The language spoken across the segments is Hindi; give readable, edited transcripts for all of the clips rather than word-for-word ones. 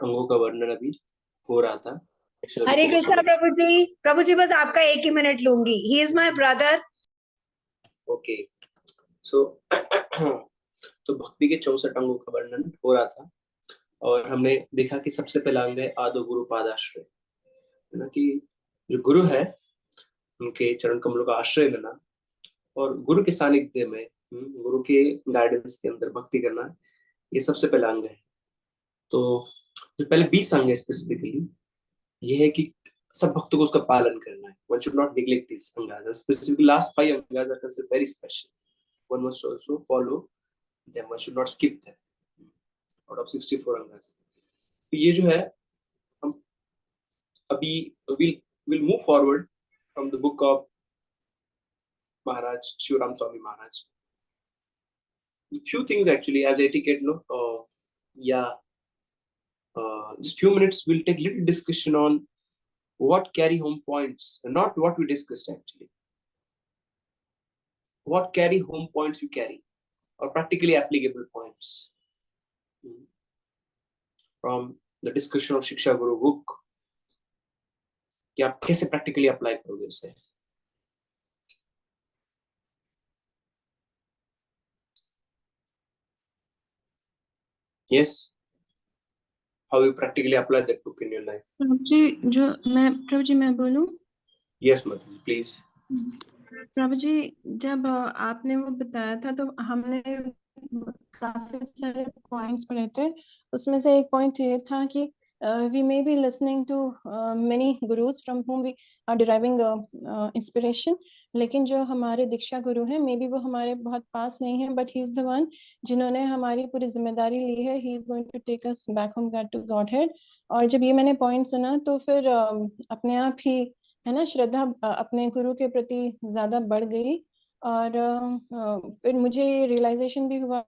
अंगों का वर्णन अभी हो रहा था। हरे कृष्णा प्रभु जी बस आपका 1 ही मिनट लूंगी। He is my brother. Okay, so तो भक्ति के 64 अंगों का वर्णन हो रहा था और हमने देखा कि सबसे पहला अंग है आदो गुरु पादाश्रय, है ना, कि जो गुरु है उनके चरण कमलों का आश्रय लेना और गुरु के सानिध्य में गुरु के गाइडेंस के अंदर भक्ति करना, ये सबसे पहला अंग है। तो जो पहले 20 अंग है स्पेसिफिकली ये है कि सब भक्तों को उसका पालन करना है। One should not neglect these angas. Specifically, last 5 angas are considered very special. One must also follow them. One should not skip them. Out of 64 angas. तो ये जो है हम अभी we'll move forward from the book of Maharaj Shivaram Swami Maharaj. Few things actually as etiquette, no, just few minutes we'll take little discussion on what carry home points, not what we discussed actually. What carry home points you carry, or practically applicable points from the discussion of Shiksha Guru book, कि आप कैसे practically apply करोगे उसे। Yes, how you practically apply that book in your life? प्रभु जी मैं बोलूं? Yes, Madhu, please. प्रभु जी जब आपने वो बताया था तो हमने काफी सारे पॉइंट्स पढ़े थे। उसमें से एक पॉइंट ये था कि we may be listening to many gurus from whom we are deriving inspiration, लेकिन जो हमारे दीक्षा गुरु हैं मे बी वो हमारे बहुत पास नहीं है, but he is the one जिन्होंने हमारी पूरी जिम्मेदारी ली है। he is going to take us back home to Godhead। और जब ये मैंने पॉइंट सुना तो फिर अपने आप ही है ना श्रद्धा अपने गुरु के प्रति ज्यादा बढ़ गई और फिर मुझे रियलाइजेशन भी हुआ।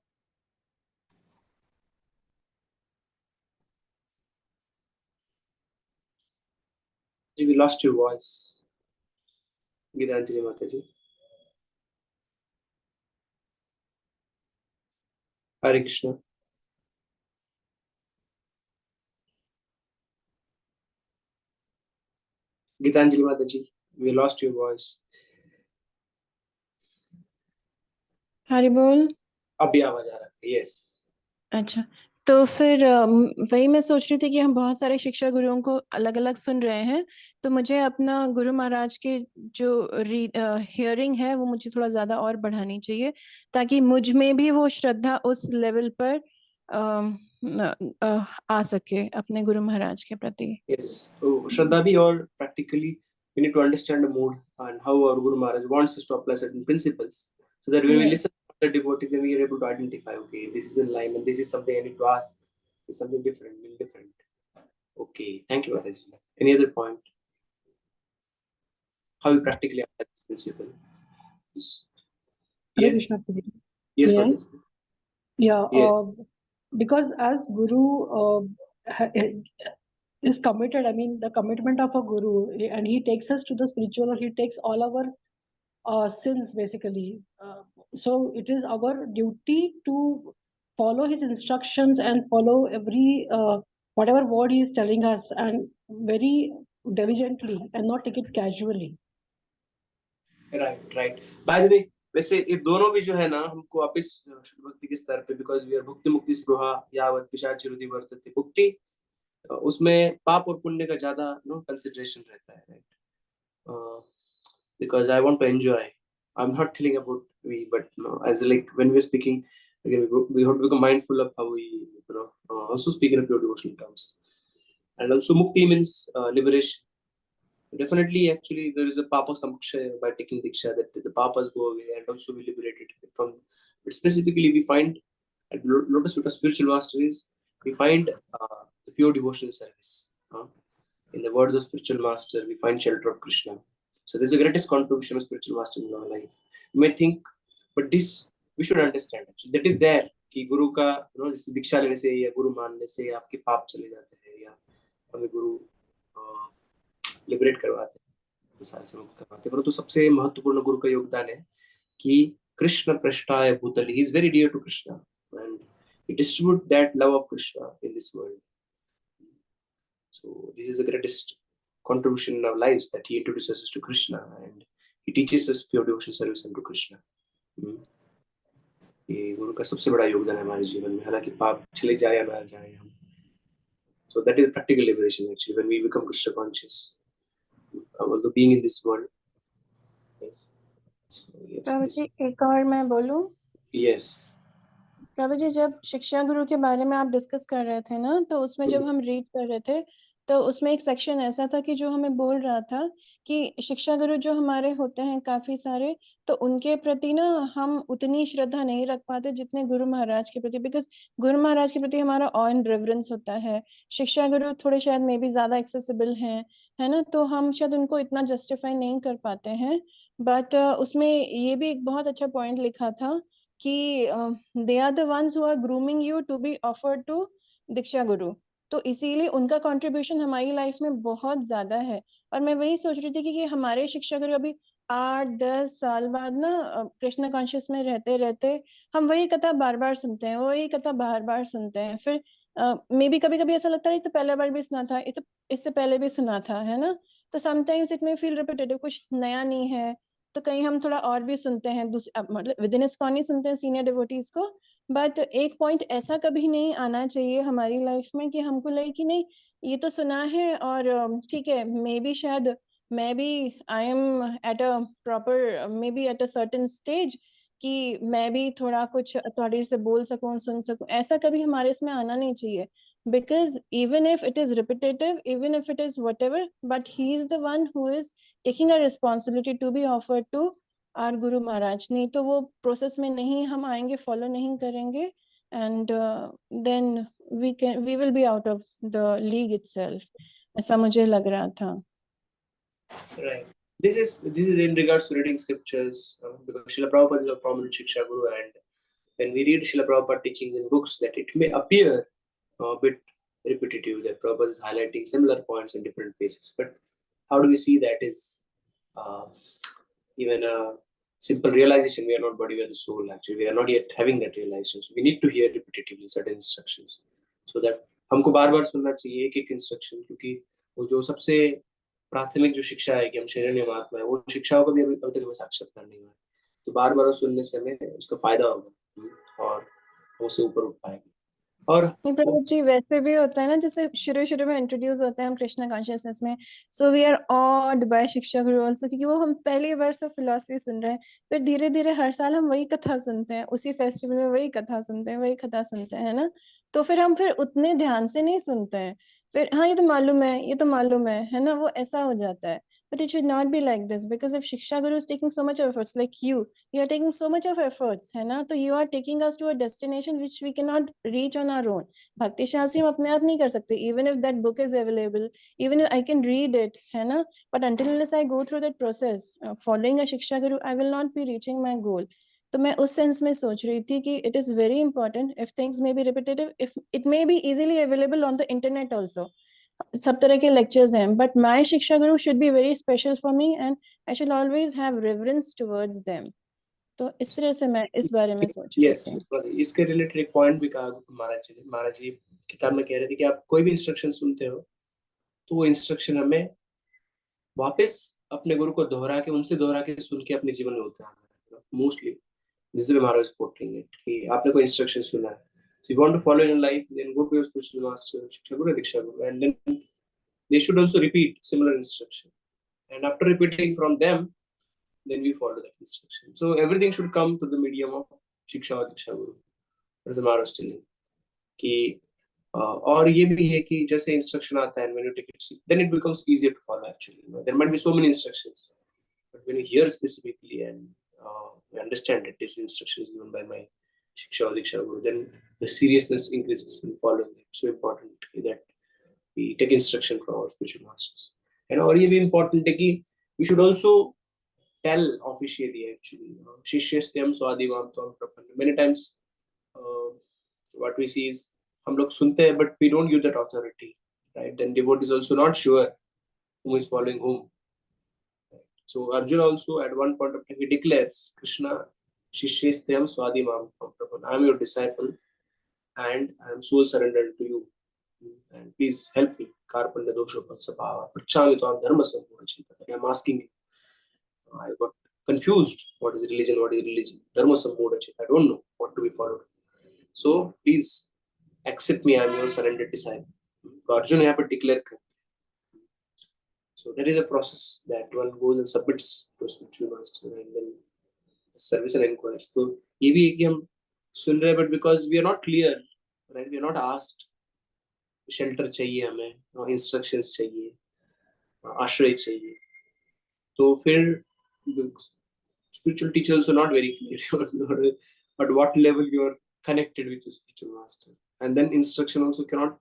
We lost your voice, Gitanjali Mataji. Hare Krishna. Gitanjali Mataji, we lost your voice. Hari बोल। अभी आवाज आ रहा है। Yes. अच्छा, तो फिर वही मैं सोच रही थी कि हम बहुत सारे शिक्षा गुरुओं को अलग अलग सुन रहे हैं, तो मुझे अपना गुरु महाराज के जो हियरिंग है वो मुझे थोड़ा ज्यादा और बढ़ानी चाहिए ताकि मुझ में भी वो श्रद्धा उस लेवल पर आ सके अपने गुरु महाराज के प्रति। Yes, so श्रद्धा भी और practically we need to understand the mood and how our Guru Maharaj wants us to apply certain principles, so that when we listen to the devotee, then we are able to identify, okay, this is in line and this is something I need to ask. It's something different, little different. Okay, thank you, Mataji. Any other point? How you practically apply this principle? Yes. Yes, Mataji. Yeah. Yes. Because as Guru is committed, I mean the commitment of a Guru, and he takes us to the spiritual, or he takes all our sins basically. So it is our duty to follow his instructions and follow every whatever word he is telling us, and very diligently and not take it casually. Right. By the way, वैसे ये दोनों भी जो है ना हमको वापस शुद्ध भक्ति के स्तर पे, बिकॉज वी आर भुक्ति मुक्ति स्पृहा यावत् पिशाच हृदि वर्तते, भुक्ति उसमें पाप और पुण्य का ज्यादा कंसिडरेशन रहता है, right? Because I want to enjoy, I am not telling about we, but as like when we are speaking again, we have to become mindful of how we also speak in pure devotional terms. And also mukti means liberation. Definitely, actually, there is a papa samkshaya by taking diksha, that the papas go away and also we liberated from. But specifically, we find at Lotus Vita Spiritual Masteries, we find the pure devotional service. In the words of Spiritual Master, we find shelter of Krishna. So this is the greatest contribution of Spiritual Master in our life. You may think, but this we should understand. Actually, that is there कि गुरु का जैसे दीक्षा लेने से या गुरु मानने से आपके पाप चले जाते हैं या हमें गुरु लिबरेट करवाते हैं, सारे से मुक्त करवाते हैं। परंतु सबसे महत्वपूर्ण गुरु का योगदान है कि कृष्ण पृष्ठाय भूतले, he is very dear to Krishna and he distribute that love of Krishna in this world. So this is the greatest contribution in our lives, that he introduces us to Krishna and he teaches us pure devotion service unto Krishna. ये गुरु का सबसे बड़ा योगदान है हमारे जीवन में, हालांकि पाप चले जाए या ना जाए हम. So that is practical liberation actually, when we become Krishna conscious, although being in this world. Yes. So yes. प्रभु जी एक और मैं बोलूं. Yes. प्रभु जी जब शिक्षा गुरु के बारे में आप डिस्कस कर रहे थे ना, तो उसमें जब हम रीड कर रहे थे तो उसमें एक सेक्शन ऐसा था कि जो हमें बोल रहा था कि शिक्षा गुरु जो हमारे होते हैं काफी सारे, तो उनके प्रति ना हम उतनी श्रद्धा नहीं रख पाते जितने गुरु महाराज के प्रति, बिकॉज गुरु महाराज के प्रति हमारा ऑ एंड रेवरेंस होता है. शिक्षा गुरु थोड़े शायद मे बी ज्यादा एक्सेसिबल हैं, है ना, तो हम शायद उनको इतना जस्टिफाई नहीं कर पाते हैं. बट उसमें ये भी एक बहुत अच्छा पॉइंट लिखा था कि they are the ones who are grooming you to be offered to diksha guru. तो इसीलिए उनका कंट्रीब्यूशन हमारी लाइफ में बहुत ज्यादा है. और मैं वही सोच रही थी कि हमारे शिक्षा गुरु अभी 8-10 साल बाद ना कृष्ण कॉन्शियस में रहते रहते हम वही कथा बार बार सुनते हैं, वही कथा बार बार सुनते हैं. फिर मे बी कभी कभी ऐसा लगता है तो पहले बार भी सुना था, इससे पहले भी सुना था, है ना. तो sometimes it may feel repetitive, कुछ नया नहीं है. तो कहीं हम थोड़ा और भी सुनते हैं, मतलब विद इन इस्कॉन ही सुनते हैं सीनियर डिवोटीज को. बट एक पॉइंट ऐसा कभी नहीं आना चाहिए हमारी लाइफ में कि हमको लगे कि नहीं ये तो सुना है और ठीक है, मे बी शायद मैं भी I am at a proper, may be at a certain stage कि मैं भी थोड़ा कुछ अथॉरिटी से बोल सकूं, सुन सकूं. ऐसा कभी हमारे इसमें आना नहीं चाहिए. Because even if it is repetitive, even if it is whatever, but he is the one who is taking a responsibility to be offered to our Guru Maharaj. नहीं तो वो प्रोसेस में नहीं हम आएंगे, फॉलो नहीं करेंगे, and then we will be out of the league itself. ऐसा मुझे लग रहा था. Right. This is in regards to reading scriptures, because Srila Prabhupada is a prominent Shiksha Guru, and when we read Srila Prabhupada teachings in books, that it may appear a bit repetitive, that Prabhupada is highlighting similar points in different places. But how do we see that is even a simple realization? We are not body, we are the soul. Actually, we are not yet having that realization. So we need to hear repetitively certain instructions, so that हमको बार-बार सुनना चाहिए एक-एक इंस्ट्रक्शन, क्योंकि वो जो सबसे प्राथमिक जो शिक्षा है कि हम शरीर में महात्मा है, वो शिक्षाओं का भी अभी तक हमें साक्षात्कार नहीं हुआ है. तो बार-बार सुनने से हमें उसका फायदा होगा और उससे ऊपर उठ पाएंगे. और प्रभु जी वैसे भी होता है ना, जैसे शुरू में इंट्रोड्यूस होते हैं हम कृष्ण कॉन्शियसनेस में, so we are awed by shiksha guru also, क्योंकि वो हम पहली बार से फिलॉसफी सुन रहे हैं. फिर धीरे धीरे हर साल हम वही कथा सुनते हैं, उसी फेस्टिवल में वही कथा सुनते हैं, वही कथा सुनते हैं ना. तो फिर हम फिर उतने ध्यान से नहीं सुनते हैं. फिर हाँ ये तो मालूम है, ये तो मालूम है ना, वो ऐसा हो जाता है. But it should not be like this, because if Shiksha Guru is taking so much of efforts, like you are taking so much of efforts, है ना, तो you are taking us to a destination which we cannot reach on our own. भक्ति शास्त्री हम अपने आप नहीं कर सकते, even if that book is available, even if I can read it, है ना, but until unless I go through that process, following a Shiksha Guru, I will not be reaching my goal. तो मैं उस सेंस में सोच रही थी कि it is very important, if things may be repetitive, if it may be easily available on the internet also, सब तरह के लेक्चर्स हैं, बट माय शिक्षा गुरु should be very special for me and I should always have reverence towards them. तो इस तरह से मैं इस बारे में सोच रही थी. इसके रिलेटेड एक पॉइंट भी कहा महाराज जी किताब में कह रहे थे कि आप कोई भी इंस्ट्रक्शन सुनते हो तो वो इंस्ट्रक्शन हमें वापस अपने गुरु को दोहरा के सुन के अपने जीवन में उतारना. Mostly this is Maharaj coating it कि आपने कोई इंस्ट्रक्शन सुना है, so you want to follow in life, then go to your spiritual master, Shiksha Guru, Diksha Guru, and then they should also repeat similar instruction, and after repeating from them, then we follow that instruction. So everything should come to the medium of Shiksha or Diksha Guru. That's the Maharaj telling कि और ये भी है कि जैसे इंस्ट्रक्शन आता है, when you take it, then it becomes easier to follow actually. There might be so many instructions, but when you hear specifically and you understand that this instruction is given by my Shiksha or Diksha Guru, then the seriousness increases in following it. So important that we take instruction from our spiritual masters. And और ये भी important है कि we should also tell officially actually, शिष्यस्त्यम स्वादिमाम त्वं प्रपन्नम. Many times what we see is हम लोग सुनते हैं but we don't give that authority, right? Then devotee is also not sure who is following whom. So Arjuna also at one point of time he declares, Krishna Shishyastham Swadimam Prabhu, I am your disciple and I am so surrendered to you, and please help me. कार्पण्य दोषोपत्सभाव पृच्छामि त्वां धर्मसम्मूढचेतः. I'm asking you. I got confused. What is religion? What is religion? Dharmasambhudachet. I don't know what to be followed. So please accept me. I am your surrendered disciple. तो अर्जुन यहाँ पर डिक्लेयर कर. So that is a process that one goes and submits to spiritual master and then service and inquiries. तो ये भी है कि हम सुन रहे हैं, but because we are not clear, right? We are not asked. Shelter चाहिए हमें, instructions चाहिए, आश्रय चाहिए. तो फिर spiritual teachers are not very clear at what level you are connected with the spiritual master, and then instruction also cannot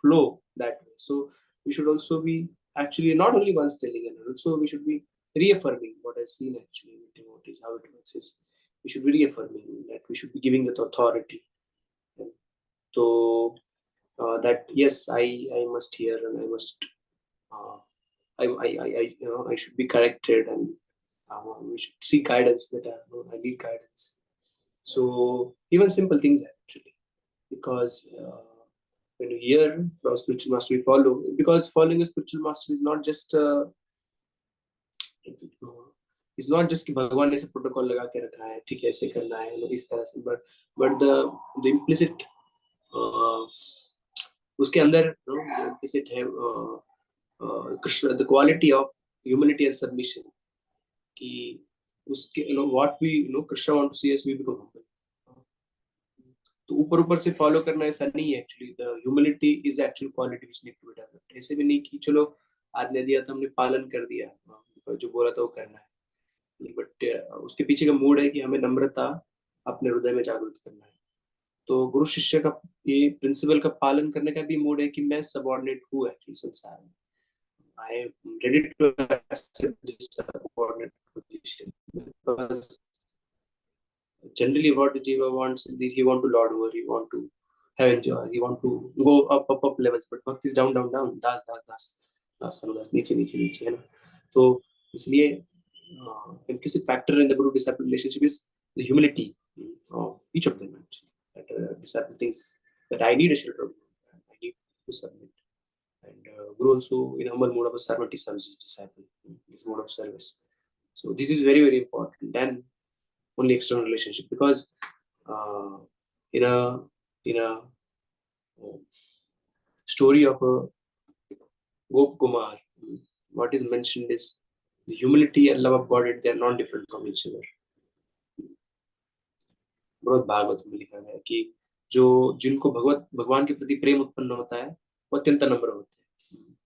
flow that way. So we should also be actually not only once telling another, also we should be reaffirming what I've seen actually in devotees, how it works is we should be reaffirming that we should be giving that authority. So that yes, I must hear and I must I should be corrected and we should seek guidance that I need guidance. So even simple things actually, because when you hear from spiritual master, we follow, because following a spiritual master is not just it's not just कि भगवान ने ऐसे प्रोटोकॉल लगा के रखा है, ठीक है ऐसे करना है इस तरह से, but the implicit उसके अंदर implicit है Krishna, the quality of humility and submission, कि उसके what we Krishna want to see us we become humble. तो ऊपर से फॉलो करना ऐसा नहीं है actually. The humility is actual quality which need to be developed. ऐसे भी नहीं कि चलो आज ने दिया तो हमने पालन कर दिया, जो बोला था वो करना है, बट उसके पीछे का मूड है कि हमें नम्रता अपने हृदय में जागृत करना है. तो गुरु शिष्य का ये प्रिंसिपल का पालन करने का भी मूड है कि मैं सबऑर्डिनेट हूँ एक्चुअली संसार में. I am ready to accept this subordinate position, because generally what the jiva wants is he want to lord over, he want to have enjoy, he want to go up levels, but bhakti is down das niche है ना. तो इसलिए implicit factor in the guru disciple relationship is the humility of each of them actually, that disciple thinks that I need a shelter, I need to submit, and guru also in humble mode of a servant he serves his disciple, his mode of service. So this is very very important than only external relationship, because in a story of a Gop Kumar, what is mentioned is the humility and love of God, they are not different from each other. बहुत भागवत में लिखा गया है कि जो जिनको भगवान के प्रति प्रेम उत्पन्न होता है वो अत्यंत नम्र होते हैं,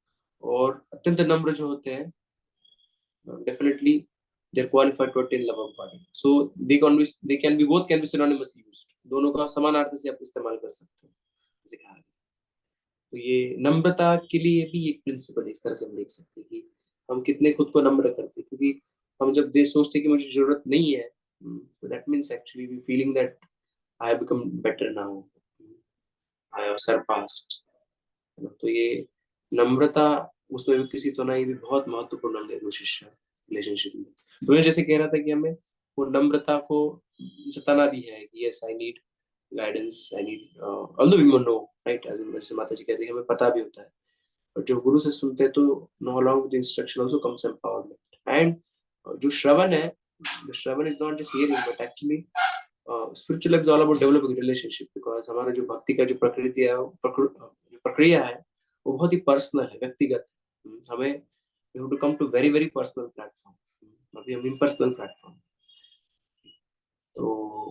और अत्यंत नम्र जो होते हैं definitely they're qualified to attain love of God. So they can be both can be synonymously used. दोनों का समानार्थक से आप इस्तेमाल कर सकते हो जैसे कहा. तो ये नम्रता के लिए भी एक प्रिंसिपल इस तरह से हम देख सकते हैं कि हम कितने खुद को नम्र करते हैं, क्योंकि हम जब सोचते कि मुझे जरूरत नहीं है, तो that means actually we feeling that I have become better now, I have surpassed. तो ये नम्रता उसमें भी किसी तो नहीं भी बहुत महत्वपूर्ण अंग है गुरु शिष्य रिलेशनशिप में. तो मैं जैसे कह रहा था कि हमें वो नम्रता को जताना भी है कि yes I need guidance, I need although we know right, as जैसे माता जी कहते हैं हमें पता भी होता है, और जो गुरु से सुनते हैं तो no along with the instruction also comes empowerment. And जो श्रवण है, the Shravan is not just hearing but actually spiritual is all about developing relationship, because हमारा जो भक्ति का जो प्रकृति है, प्रक्रिया है, वो बहुत ही पर्सनल है, व्यक्तिगत. हमें we have to come to very very personal platform, अभी हम impersonal platform. तो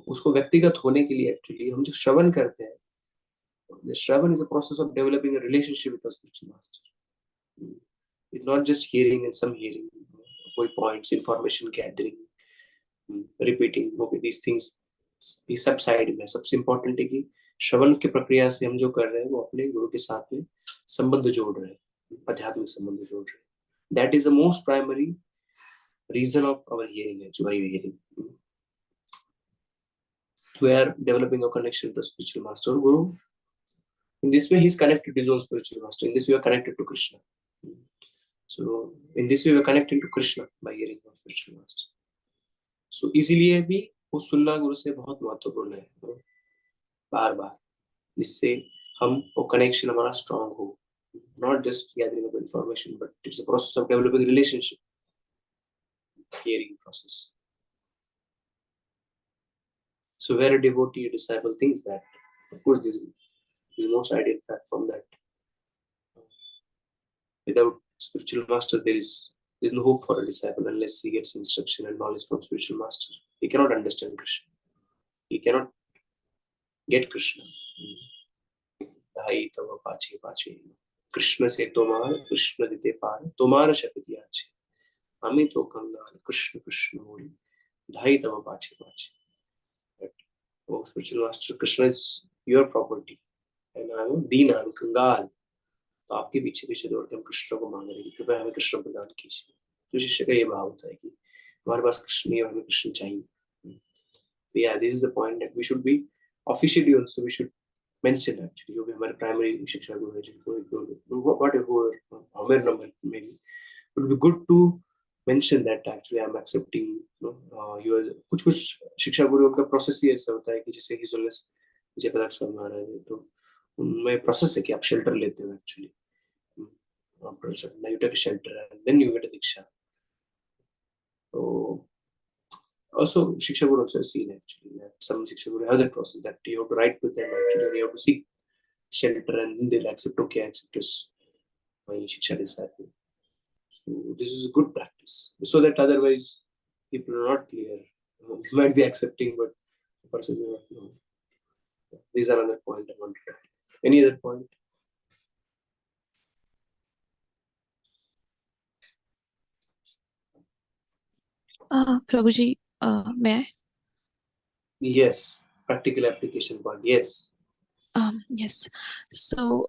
उसको व्यक्तिगत होने के लिए एक्चुअली हम जो श्रवण करते हैं, the Shravan is a process of developing a relationship with the spiritual master. It's not just hearing and some hearing, कोई points, information gathering, repeating, okay these things, ये सब साइड में सबसे इम्पोर्टेंट है कि श्रवण की प्रक्रिया से हम जो कर रहे हैं वो अपने गुरु के साथ में संबंध जोड़ रहे हैं, आध्यात्मिक संबंध जोड़ रहे हैं. That is the most primary reason of our hearing, actually, hearing. We are developing a connection with the spiritual master, Guru. In this way, he is connected to his own spiritual master. In this way, we are connected to Krishna. So, in this way, we are connecting to Krishna by hearing from spiritual master. So, इसीलिए भी वो सुनना गुरु से बहुत महत्वपूर्ण है, बार बार, जिससे हम वो कनेक्शन हमारा स्ट्रांग हो. not just gathering of information, but it's a process of developing relationship, hearing process. So where a devotee, a disciple thinks that, of course, this is the most ideal platform, that without spiritual master, there's no hope for a disciple unless he gets instruction and knowledge from spiritual master. He cannot understand Krishna. He cannot get Krishna. धाई तव पाछे पाछे, कृष्ण से तोमार, कृष्ण दिते पार, तोमार शक्ति आछे, हमें तो कंगाल, कृष्ण कृष्ण बोली, धाई तव पाछे पाछे. Oh, spiritual master, Krishna is your property, and I am Deen, I am कंगाल. तो आपके पीछे पीछे दौड़ के हम कृष्ण को मांग रहे हैं, कृपया हमें कृष्ण प्रदान कीजिए. तो शिष्य का ये भाव होता है कि हमारे पास कृष्ण नहीं है, हमें कृष्ण चाहिए. So yeah, this is the point that we should be officially also, we should mention actually, जो भी हमारे primary शिक्षा गुरु है, जिनको whatever हमारे number maybe, it would be good to mention that actually I'm accepting, your कुछ शिक्षा गुरुओं का process ही ऐसा होता है कि जैसे His Holiness जयप्रकाश स्वामी महाराज है, तो उनमें process है कि आप shelter लेते हो actually. After a certain, you take a shelter and then you get a diksha. So also Shiksha Guru also seen actually that some Shiksha Guru have that process that you have to write with them actually, and you have to seek shelter and then they'll accept, okay, accept us, my Shiksha disciple. So this is a good practice, so that otherwise people are not clear. You might be accepting, but the person will not know. These are another point I wanted to add. Any other point? Prabhuji, may I? Yes, practical application point. Yes. Yes. So,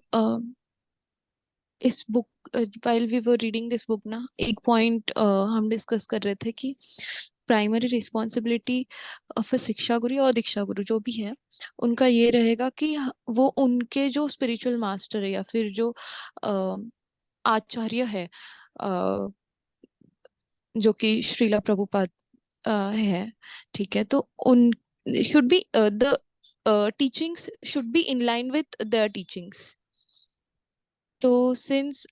इस book, while we were reading this book ना, एक पॉइंट हम डिस्कस कर रहे थे कि प्राइमरी रिस्पॉन्सिबिलिटी ऑफ शिक्षा गुरु और दीक्षा गुरु जो भी है, उनका ये रहेगा कि वो उनके जो स्पिरिचुअल मास्टर है या फिर जो आचार्य है, जो कि श्रीला प्रभुपाद है, ठीक है, तो उन should be the teachings should be in line with the teachings. तो सिंस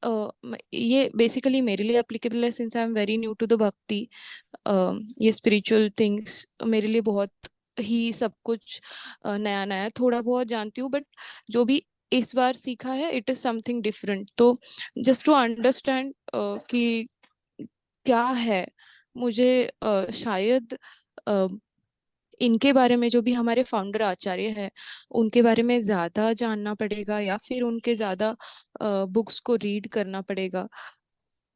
ये बेसिकली मेरे लिए एप्लीकेबल है, since I am very new to the bhakti, ये स्पिरिचुअल थिंग्स मेरे लिए बहुत ही सब कुछ नया नया, थोड़ा बहुत जानती हूँ, बट जो भी इस बार सीखा है इट इज समथिंग डिफरेंट. तो जस्ट टू अंडरस्टैंड कि क्या है, मुझे शायद इनके बारे में, जो भी हमारे फाउंडर आचार्य है, उनके बारे में ज्यादा जानना पड़ेगा या फिर उनके ज्यादा बुक्स को रीड करना पड़ेगा,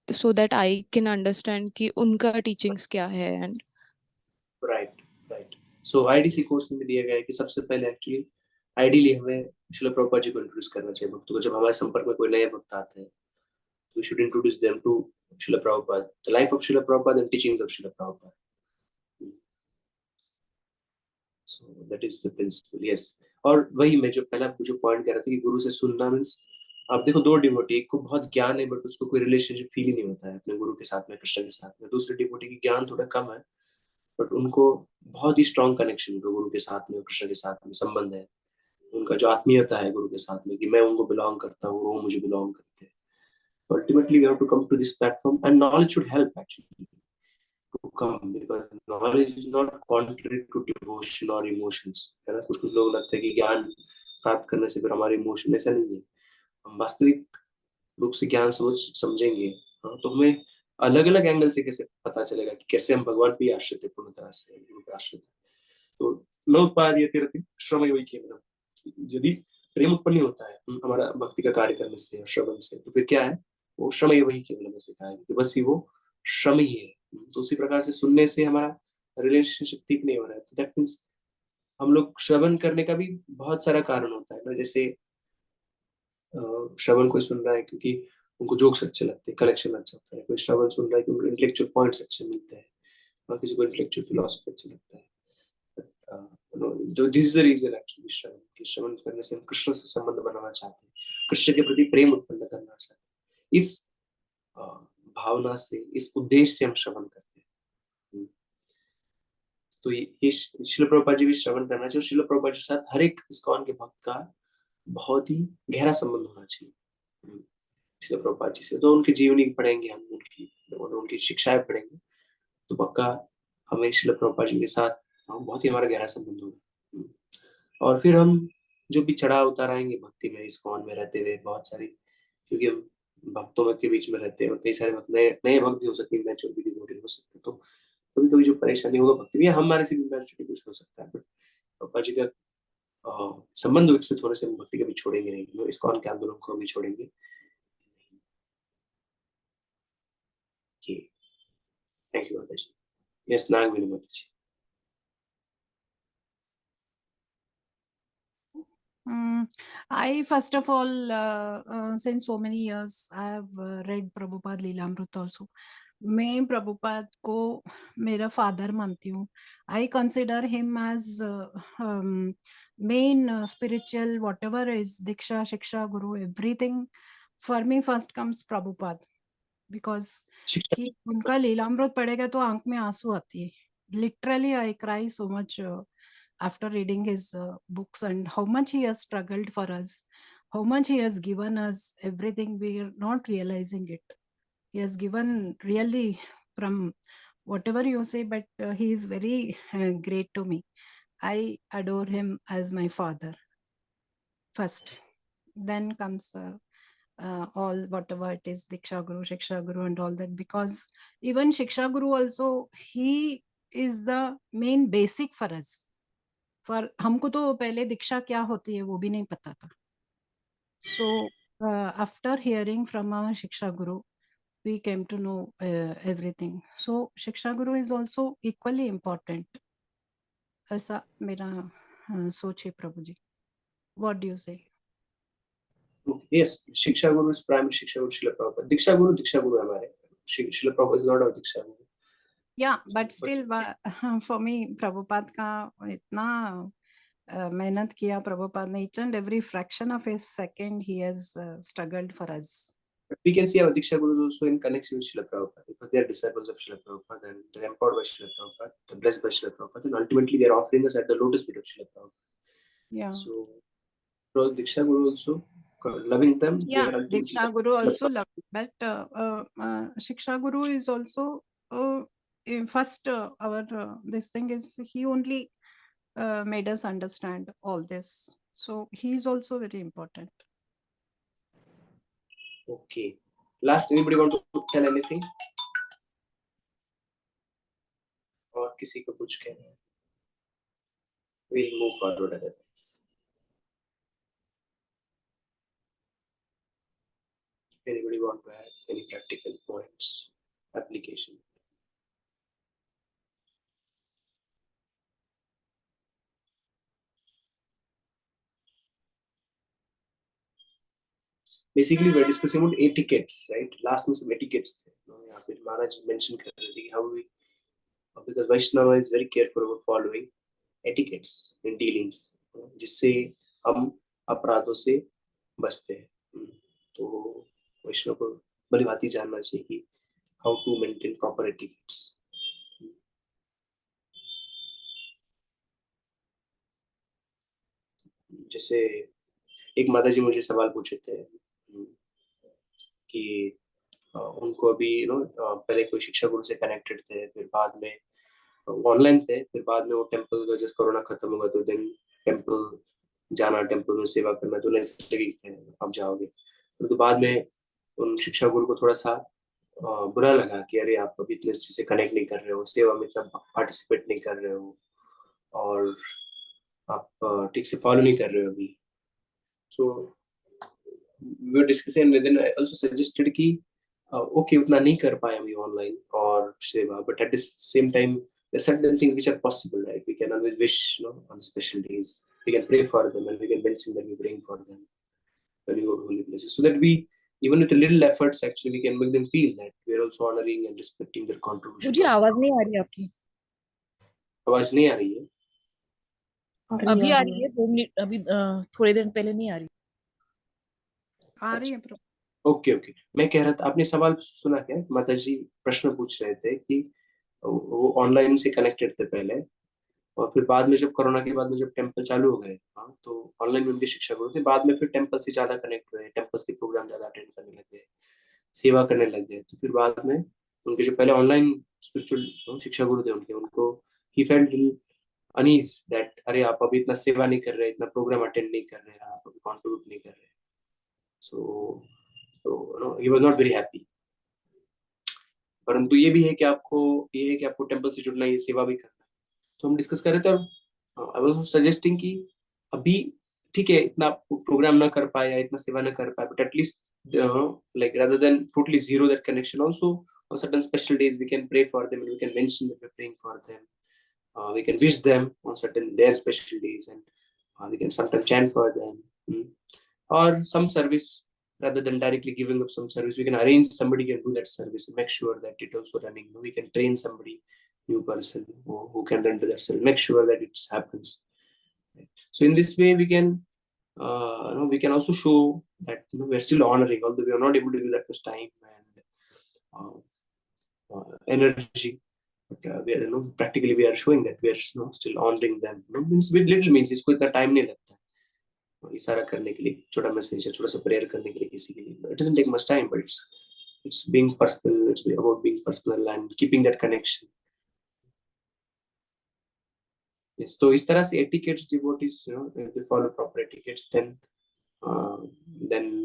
so that I can understand कि उनका टीचिंग्स क्या है. And right. So IDC course में दिया गया है कि सबसे पहले एक्चुअली आइडियली हमें श्रील प्रभुपाद जी को इंट्रोड्यूस करना चाहिए भक्तों को. जब हमारे संपर्क में कोई नए भक्त आते हैं, we should introduce them to Srila Prabhupada, the life of Srila Prabhupada and teachings of Srila Prabhupada. So that is the principle. Yes. और वही मैं जो पहला जो पॉइंट कह रहा था कि गुरु से सुनना मीन्स, आप देखो दो डिवोटी, एक को बहुत ज्ञान है बट उसको कोई रिलेशनशिप फील ही नहीं होता है अपने गुरु के साथ में, कृष्ण के साथ में. दूसरे डिवोटी की ज्ञान थोड़ा कम है बट उनको बहुत ही स्ट्रॉन्ग कनेक्शन है गुरु के साथ में, कृष्ण के साथ में संबंध है. उनका जो आत्मीयता है गुरु के साथ में कि मैं उनको बिलोंग करता हूँ, वो मुझे बिलोंग करते हैं. Ultimately, we have to come to this platform, and knowledge should help actually to come, because knowledge is not contrary to devotion or emotions. है ना, कुछ लोग लगता है कि ज्ञान प्राप्त करने से फिर हमारे इमोशन, ऐसा नहीं है. हम वास्तविक रूप से ज्ञान समझेंगे, तो हमें अलग अलग एंगल से कैसे पता चलेगा कि कैसे हम भगवान पे आश्रित है, पूर्ण तरह से गुरु पे आश्रित है. तो न उत्पाद्यते रतिः श्रमयो केवलम्. यदि प्रेम उत्पन्न होता है हमारा भक्ति का कार्य करने से, श्रवण से, तो फिर क्या है, वो श्रम वही केवल में सिखाया कि बस ही वो श्रम ही है. तो उसी प्रकार से सुनने से हमारा रिलेशनशिप ठीक नहीं हो रहा है. तो दैट मीन्स हम लोग श्रवण करने का भी बहुत सारा कारण होता है ना. जैसे श्रवण कोई सुन रहा है क्योंकि उनको जोक्स अच्छे लगते हैं, कलेक्शन अच्छा होता है. कोई श्रवण सुन रहा है क्योंकि इंटेलेक्चुअल पॉइंट्स अच्छे मिलते हैं, और किसी को इंटेलेक्चुअल फिलॉसफी अच्छा लगता है. जो this is the reason actually श्रवण करने से हम कृष्ण से संबंध बनाना चाहते हैं, कृष्ण के प्रति प्रेम उत्पन्न करना चाहते हैं. इस भावना से, इस उद्देश्य से हम श्रवण करते हैं. तो ये श्रील प्रभुपाद जी भी श्रवण करना चाहिए. श्रील प्रभुपाद जी के साथ हर एक इस्कॉन के भक्त का बहुत ही गहरा संबंध होना चाहिए. श्रील प्रभुपाद जी से, तो उनकी जीवनी पढ़ेंगे हम, उनकी शिक्षाएं पढ़ेंगे, तो पक्का हमें श्रील प्रभुपाद जी के साथ बहुत ही हमारा गहरा संबंध होगा। और फिर हम जो भी चढ़ाव उतार आएंगे भक्ति में, इस्कॉन में रहते हुए बहुत सारी, क्योंकि हम भक्तों के बीच में रहते हैं और कई सारे भक्त नए नए भक्त भी हो सकते हैं, मैच्योर भी डिवोटी हो सकते हैं, तो कभी कभी जो परेशानी होगा भक्ति में, हमारे से भी मैच्योरिटी कुछ हो सकता है, बट पापा जी का संबंध विकसित होने से हम भक्ति कभी छोड़ेंगे नहीं, इस्कॉन के आंदोलन को भी छोड़ेंगे। थैंक यू माता जी। यस, नागवेणी माता जी। I first of all, since so many years, I have read Prabhupada Leelamrut also. मैं प्रभुपाद को मेरा फादर मानती हूँ. I consider him as main spiritual, whatever is Diksha, Shiksha, Guru, everything. For me, first comes Prabhupada because he उनका लीलामृत पढ़ेगा तो आंख में आंसू आती है. Literally, I cry so much after reading his books and how much he has struggled for us, how much he has given us, everything we are not realizing it. He has given really from whatever you say, but he is very great to me. I adore him as my father first. Then comes all whatever it is, Diksha Guru, Shiksha Guru and all that, because even Shiksha Guru also, he is the main basic for us. For हमको तो पहले दीक्षा क्या होती है वो भी नहीं पता था. So after hearing from our Shiksha Guru, we came to know everything. So Shiksha Guru is also equally important. ऐसा मेरा सोच है प्रभु जी. What do you say? Yes, Shiksha Guru is primary Shiksha Guru Srila Prabhupada. Diksha Guru हमारे. Srila Prabhupada is not our Diksha Guru. Yeah, but still for me Prabhupada का इतना मेहनत किया प्रभुपाद ने, each and every fraction of a second he has struggled for us. But we can see our Diksha Guru also in connection with Srila Prabhupada, because they are disciples of Srila Prabhupada and they're empowered by Srila Prabhupada, they're blessed by Srila Prabhupada, and ultimately they're offering us at the lotus feet of Srila Prabhupada. Yeah. So Diksha Guru also, loving them. Yeah, Diksha Guru also love, but Shiksha Guru is also first our this thing is he only made us understand all this, so he is also very important. Okay. Last, anybody want to tell anything? और किसी को कुछ कहना है? We'll move forward otherwise. Anybody want to add any practical points, application? Basically, we're discussing about etiquettes, right? Last में some etiquettes थे. यहाँ पे महाराज mention कर रहे थे कि how we, because Vaishnava is very careful about following etiquettes in dealings, जिससे हम अपराधों से बचते हैं. तो वैष्णव को भली भांति जानना चाहिए कि how to maintain proper etiquettes. जैसे एक माता जी मुझे सवाल पूछे थे कि उनको अभी पहले कोई शिक्षा गुरु से कनेक्टेड थे, फिर बाद में ऑनलाइन थे, फिर बाद में वो टेम्पल का जब कोरोना खत्म होगा तो देन टेम्पल जाना, टेम्पल में सेवा करना, तो नहीं आप जाओगे. तो बाद में उन शिक्षा गुरु को थोड़ा सा बुरा लगा कि अरे आप अभी इतने अच्छे से कनेक्ट नहीं कर रहे हो, सेवा में पार्टिसिपेट नहीं कर रहे हो और आप ठीक से फॉलो नहीं कर रहे हो अभी. So we were discussing and then I also suggested कि ओके उतना नहीं कर पाए हम ऑनलाइन और सेवा, but at the same time there are certain things which are possible, right? We can always wish, on special days. We can pray for them and we can mention that we praying for them when we go to holy places, so that we, even with a little efforts, actually we can make them feel that we are also honoring and respecting their contribution. मुझे आवाज नहीं आ रही आपकी. आवाज नहीं आ रही है? अभी आ रही है, 2 मिनट अभी थोड़ी देर पहले नहीं आ रही. आ रही है ओके. मैं कह रहा था, आपने सवाल सुना क्या? माता जी प्रश्न पूछ रहे थे कि वो ऑनलाइन से कनेक्टेड थे पहले, और फिर बाद में जब कोरोना के बाद में जब टेम्पल चालू हो गए, तो ऑनलाइन में उनके शिक्षा गुरु थे, बाद में फिर टेम्पल से ज्यादा कनेक्ट हुए, टेम्पल्स के प्रोग्राम ज्यादा अटेंड करने लगे, सेवा करने लग गए। तो फिर बाद में उनके जो पहले ऑनलाइन स्पिरिचुअल शिक्षा गुरु थे उनको ही फेल्ट अनीज दैट अरे आप अभी इतना सेवा नहीं कर रहे, इतना प्रोग्राम अटेंड नहीं कर रहे, आप अभी कॉन्ट्रीब्यूट नहीं कर रहे। So he was not very happy. परंतु ये भी है कि आपको टेम्पल से जुड़ना, ये सेवा भी करना है। तो हम डिस्कस कर रहे थे और आई वाज सजेस्टिंग कि अभी ठीक है इतना प्रोग्राम ना कर पाए या इतना सेवा ना कर पाए, but at least like rather than totally zero that connection, also on certain special days we can pray for them and we can mention that we're praying for them. We can wish them on certain their special days, and we can sometimes chant for them. Or some service, rather than directly giving up some service, we can arrange somebody can do that service and make sure that it also running. We can train somebody, new person who can run to that service, make sure that it happens. So in this way we can we can also show that we are still honoring, although we are not able to give that much time and energy, but we are practically we are showing that we are still honoring them. Means with little means इसको इतना time नहीं लगता इशारा करने के लिए, छोटा मैसेज या छोटा सा प्रेयर करने के लिए किसी के लिए, it doesn't take much time, but it's being personal, it's about being personal and keeping that connection. Yes, तो इस तरह से etiquettes devotees if they follow proper etiquettes, then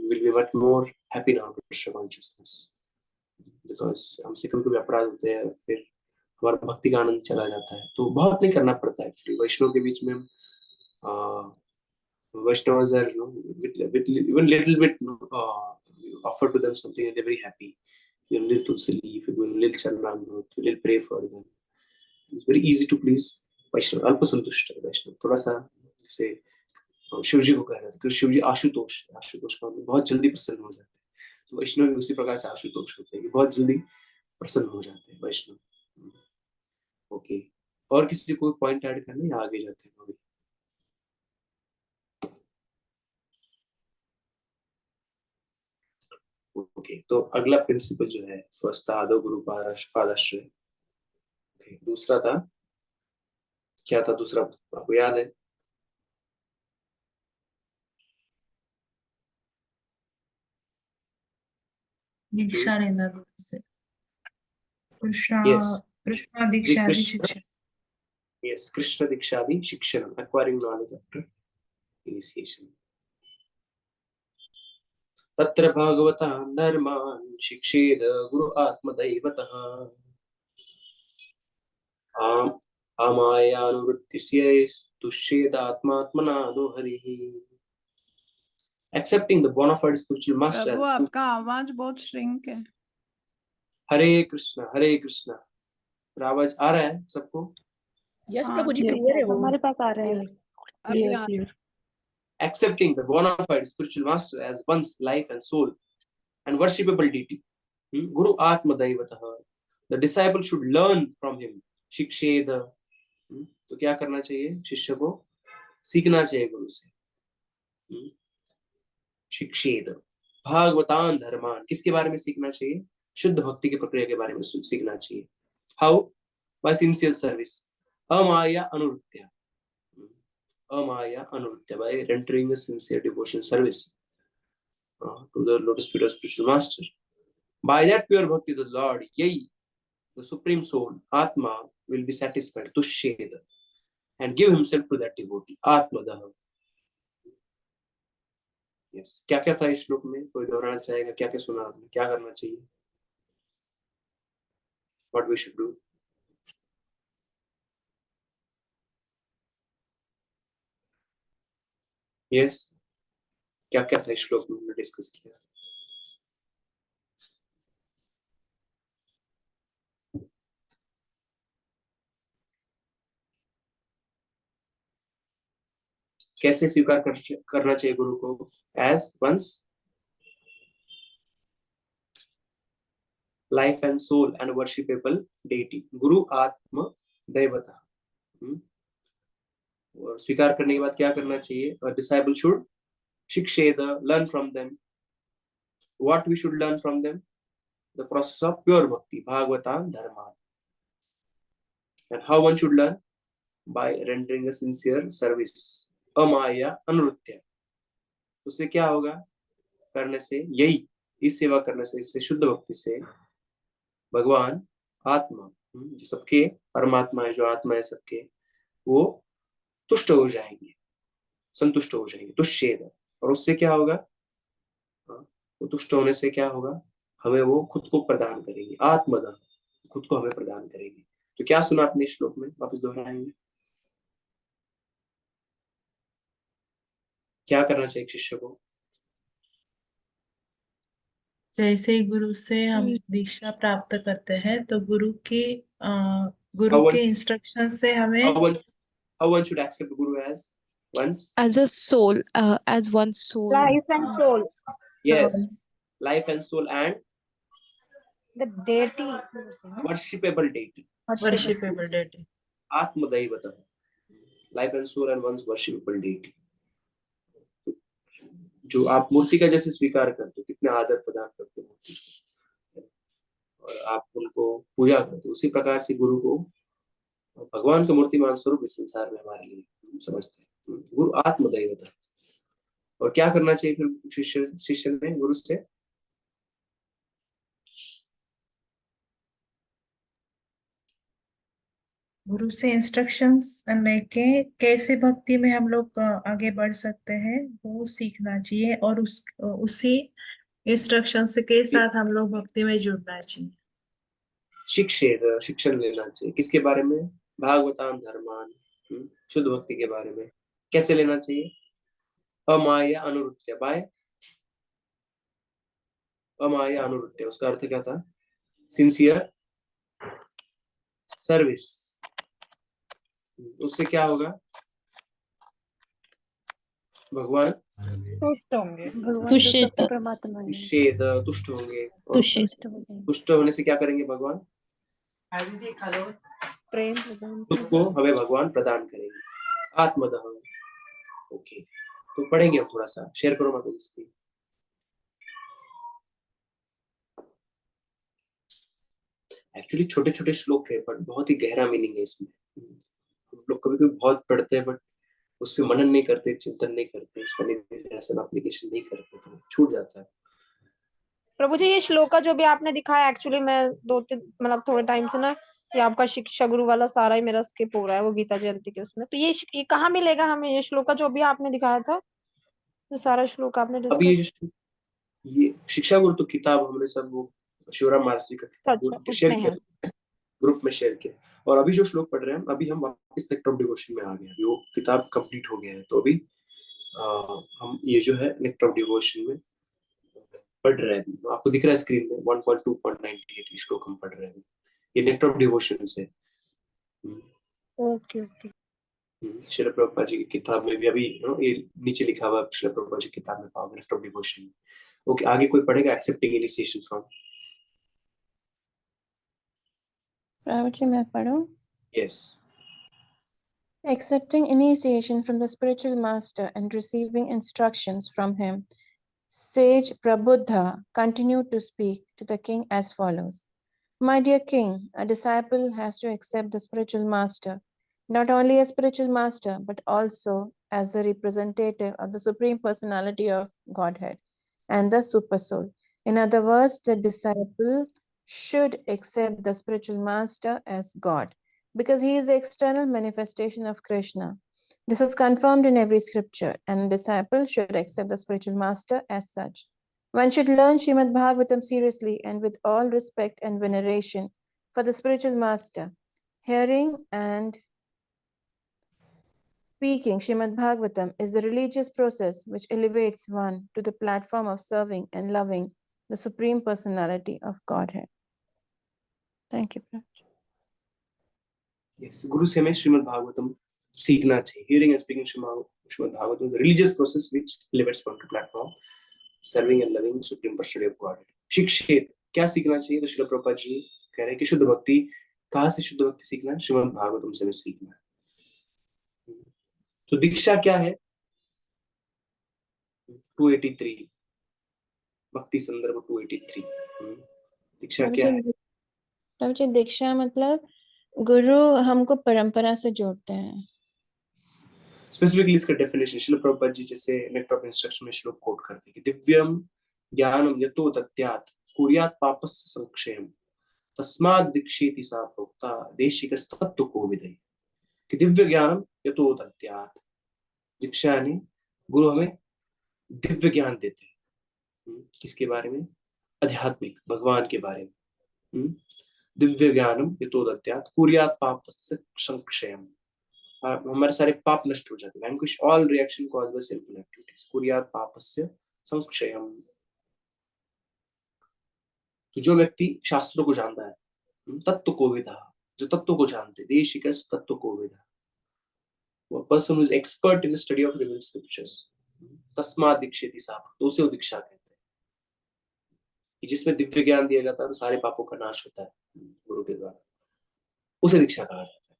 we'll be much more happy in our Krishna consciousness, because हमसे कभी अपराध होते हैं, फिर हमारा भक्ति का आनंद चला जाता है। तो बहुत नहीं करना पड़ता है एक्चुअली। वैष्णव के बीच में Vaishnavas are with even little bit offer to them something and they're very happy. You little tulsi leaf, you little charanamrut, you little pray for them. It's very easy to please Vaishnav. अल्प संतुष्ट है वैष्णव। थोड़ा सा जैसे शिव जी को कह रहे थे कि शिव जी आशुतोष का बहुत जल्दी प्रसन्न हो जाते हैं। तो वैष्णव भी उसी प्रकार से आशुतोष होते हैं कि बहुत जल्दी प्रसन्न हो जाते हैं वैष्णव। ओके, और किसी को पॉइंट ऐड करना या आगे जाते हैं अभी? ओके, तो अगला प्रिंसिपल जो है फर्स्ट था आदो गुरु पादाश्रय। दूसरा था क्या था? दूसरा आपको याद है? दीक्षा लेना गुरु से, Yes. कृष्णा दीक्षादि शिक्षण। Yes, Krishna Dikshadi Shikshanam, acquiring knowledge after initiation. तत्र भागवतां धर्मान् शिक्षेद गुरु आत्मदैवतः आमायानुवृत्तिस्यैस्तुष्येदात्मात्मना नो हरिः। Accepting the bona fide spiritual master. प्रभु आपका आवाज बहुत श्रिंक है। हरे कृष्णा। आवाज आ रहा है सबको? यस प्रभु जी, क्लियर है वो, हमारे पास आ रहा है। Accepting the bona fide spiritual master as one's life and soul and worshipable deity, Guru Atma Daivatah, the disciple should learn from him. Shiksheda, तो क्या करना चाहिए? शिष्य को सीखना चाहिए गुरु से। शिक्षेद भागवतान धर्मान, किसके बारे में सीखना चाहिए? शुद्ध भक्ति की प्रक्रिया के बारे में सीखना चाहिए। हाउ? बाय सिंसियर सर्विस, अमाया अनुवृत्त्या, by rendering a sincere devotion service to the lotus feet of spiritual master. By that pure bhakti, the Lord, Yai, the supreme soul, Atma, will be satisfied, Tusheda, and give himself to that devotee, Atmadaha. Yes. क्या क्या था इस श्लोक में? कोई दोहराना चाहेगा? क्या क्या सुना आपने? क्या करना चाहिए? What we should do? Yes. क्या क्या था इस श्लोक में हमने डिस्कस किया? कैसे स्वीकार करना चाहिए गुरु को? As one's life and soul and worshipable deity, गुरु आत्म दैवता। और स्वीकार करने के बाद क्या करना चाहिए? डिसाइपल शुड शिक्षेद, learn from them. What we should learn from them? The process of pure bhakti, भागवतान धर्मान। And how one should learn? By rendering a sincere service, अमाया अनुवृत्त्या। उससे क्या होगा? करने से यही इस सेवा करने से, इससे शुद्ध भक्ति से भगवान आत्मा, जो सबके परमात्मा है, जो आत्मा है सबके, वो तुष्ट हो जाएंगे, संतुष्ट हो जाएंगे, तुष्येद। और उससे क्या होगा? वो तुष्ट होने से क्या होगा? हमें वो खुद को प्रदान करेंगे, आत्मदा, खुद को हमें प्रदान करेंगे। तो क्या सुना आपने इस श्लोक में? वापस दोहराएंगे। क्या करना चाहिए शिष्य को? जैसे ही गुरु से हम दीक्षा प्राप्त करते हैं तो गुरु How one, के इंस्ट्रक्शन से हमें how one should accept Guru as once? As a soul, as one soul. Life and soul. Yes, life and soul and The deity. worshipable deity. Worshipable deity. Atmadaivata. Life and soul and one's worshipable deity. जो आप मूर्ति का जैसे स्वीकार करते हो, कितने आदर प्रदान करते हो मूर्ति को, और आप उनको पूजा करते हो, उसी प्रकार से गुरु को भगवान का मूर्तिमान स्वरूप इस संसार में हमारे लिए समझते हैं। गुरु आत्मदैवत है। और क्या करना चाहिए फिर शिष्य ने गुरु से? गुरु से इंस्ट्रक्शंस लेके कैसे भक्ति में हम लोग आगे बढ़ सकते हैं वो सीखना चाहिए, और उसी इंस्ट्रक्शन के साथ हम लोग भक्ति में जुड़ना चाहिए। शिक्षण लेना चाहिए किसके बारे में? भागवताम धर्मान, शुद्ध भक्ति के बारे में। कैसे लेना चाहिए? अमाया अनुरुत्य, बाय अमाया अनुरुत्य। उसका अर्थ क्या था? Sincere service. उससे क्या होगा? भगवान तुष्ट होंगे, तुष्ट होंगे। तुष्ट होने से क्या करेंगे भगवान? प्रेम खुद को हमें भगवान प्रदान करेंगे, आत्मदह। ओके, तो पढ़ेंगे हम थोड़ा सा। शेयर करो माता जी। एक्चुअली छोटे छोटे श्लोक है बट बहुत ही गहरा मीनिंग है इसमें। हम लोग कभी कभी बहुत पढ़ते हैं बट उस पर मनन नहीं करते, चिंतन नहीं करते, उसका एप्लीकेशन नहीं करते, तो छूट जाता है। प्रभु जी, ये श्लोका जो भी आपने दिखाया, एक्चुअली मैं 2-3 मतलब थोड़े टाइम से ना, ये आपका शिक्षा गुरु वाला सारा ही मेरा स्किप हो रहा है, वो गीता जयंती के उसमें। तो ये कहाँ मिलेगा हमें ये श्लोका जो भी आपने दिखाया था, जो सारा श्लोक आपने अभी डिस्कस? ये शिक्षा गुरु तो किताब हमने सब वो शिवराम महाराज का किताब शेयर किया, ग्रुप में शेयर किया। और अभी जो श्लोक पढ़ रहे हैं, अभी हम वापस नेक्टर ऑफ डिवोशन में आ गए हैं। वो किताब कंप्लीट हो गया है, तो अभी हम ये जो है नेक्टर ऑफ डिवोशन में पढ़ रहे हैं। आपको दिख रहा है स्क्रीन में 1.2.98 श्लोक हम पढ़ रहे हैं। ये नेक्टर ऑफ डिवोशन से। Okay okay. श्रील प्रभुपाद जी की किताब में भी अभी ये नीचे लिखा हुआ, श्रील प्रभुपाद जी की किताब में पाओगे नेक्टर ऑफ डिवोशन। ओके, आगे कोई पढ़ेगा? Accepting initiation from. मैं पढ़ूं? Yes. Accepting initiation from the spiritual master and receiving instructions from him, sage Prabuddha continued to speak to the king as follows. My dear king, a disciple has to accept the spiritual master, not only as spiritual master, but also as the representative of the Supreme Personality of Godhead and the Supersoul. In other words, the disciple should accept the spiritual master as God, because he is the external manifestation of Krishna. This is confirmed in every scripture, and a disciple should accept the spiritual master as such. One should learn Srimad Bhagavatam seriously and with all respect and veneration for the spiritual master. Hearing and speaking Srimad Bhagavatam is the religious process which elevates one to the platform of serving and loving the Supreme Personality of Godhead. Thank you, Prabhuji. Yes, Guru से हमें श्रीमद् भागवतम सीखना चाहिए। Hearing and speaking Shrimad Bhagavatam is a religious process which elevates one to platform, serving and loving the Supreme Personality of Godhead. शिक्षित क्या सीखना चाहिए? तो श्रील प्रभुपाद जी कह रहे हैं कि शुद्ध भक्ति, कहाँ से शुद्ध भक्ति सीखना है? श्रीमद् भागवतम से हमें सीखना है। तो दीक्षा क्या है? 283 भक्ति संदर्भ 283। दीक्षा क्या है? प्रभुजी, दीक्षा मतलब गुरु हमको परंपरा से जोड़ते हैं। स्पेसिफिकली इसका डेफिनेशन श्रील प्रभुपाद जी जैसे नेक्टर ऑफ इंस्ट्रक्शन में श्लोक कोट करते हैं कि दिव्यम ज्ञानम यतो दत्यात् कुर्यात् पापस्य संक्षयम तस्माद् दीक्षेति सा प्रोक्ता देशिकस्तत्व को विदय। कि दिव्य ज्ञानम यतो दत्यात्, दीक्षा यानी गुरु हमें दिव्य ज्ञान देते हैं। किसके बारे में? आध्यात्मिक, भगवान के बारे में। दिव्य ज्ञानम यतो दत्यात् कुर्यात् पापस्य संक्षयम, हमारे सारे पाप नष्ट हो जाते हैं। Vanquish all reaction caused by sinful activities, कुर्यात् पापस्य संक्षयम। तो जो व्यक्ति शास्त्रों को जानता है, तत्व को विदा, जो तत्व को जानते, देशिकस तत्व को विदा, वो person who is expert in study of revealed scriptures, तस्मात् दीक्षेति सा, तो उसे वो दीक्षा कहते हैं। जिसमें दिव्य ज्ञान दिया जाता है तो सारे पापों का नाश होता है गुरु के द्वारा, उसे दीक्षा कहा जाता है।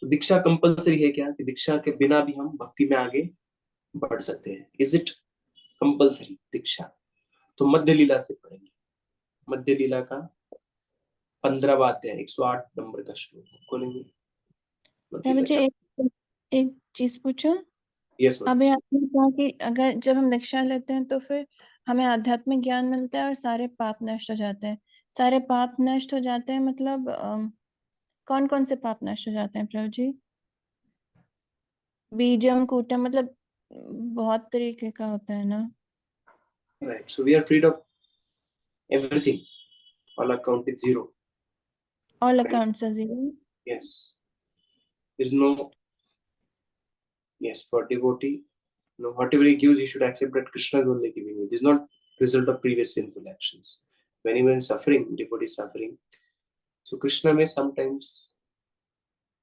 तो दीक्षा कंपलसरी है क्या? कि दीक्षा के बिना भी हम भक्ति में आगे बढ़ सकते हैं। इज इट कंपलसरी दीक्षा? तो मध्य लीला से पढ़ेंगे। मध्य लीला का 15वां अध्याय 108 नंबर का श्लोक खोलेंगे। मुझे एक चीज पूछो। यस अभी आपने कहा कि अगर जब हम दीक्षा लेते हैं तो फिर हमें आध्यात्मिक ज्ञान मिलता है और सारे पाप नष्ट हो जाते हैं। सारे पाप नष्ट हो जाते हैं मतलब कौन कौन से पाप नष्ट हो जाते हैं प्रभु जी? बीजम कूटम मतलब बहुत तरीके का होता है ना। Right, so we are freed of everything, all account is zero, all accounts are zero. Yes, there is no, yes, for devotee, no, whatever he gives he should accept that Krishna is only giving it. It is not result of previous sinful actions. When even suffering, devotee is suffering, so Krishna may sometimes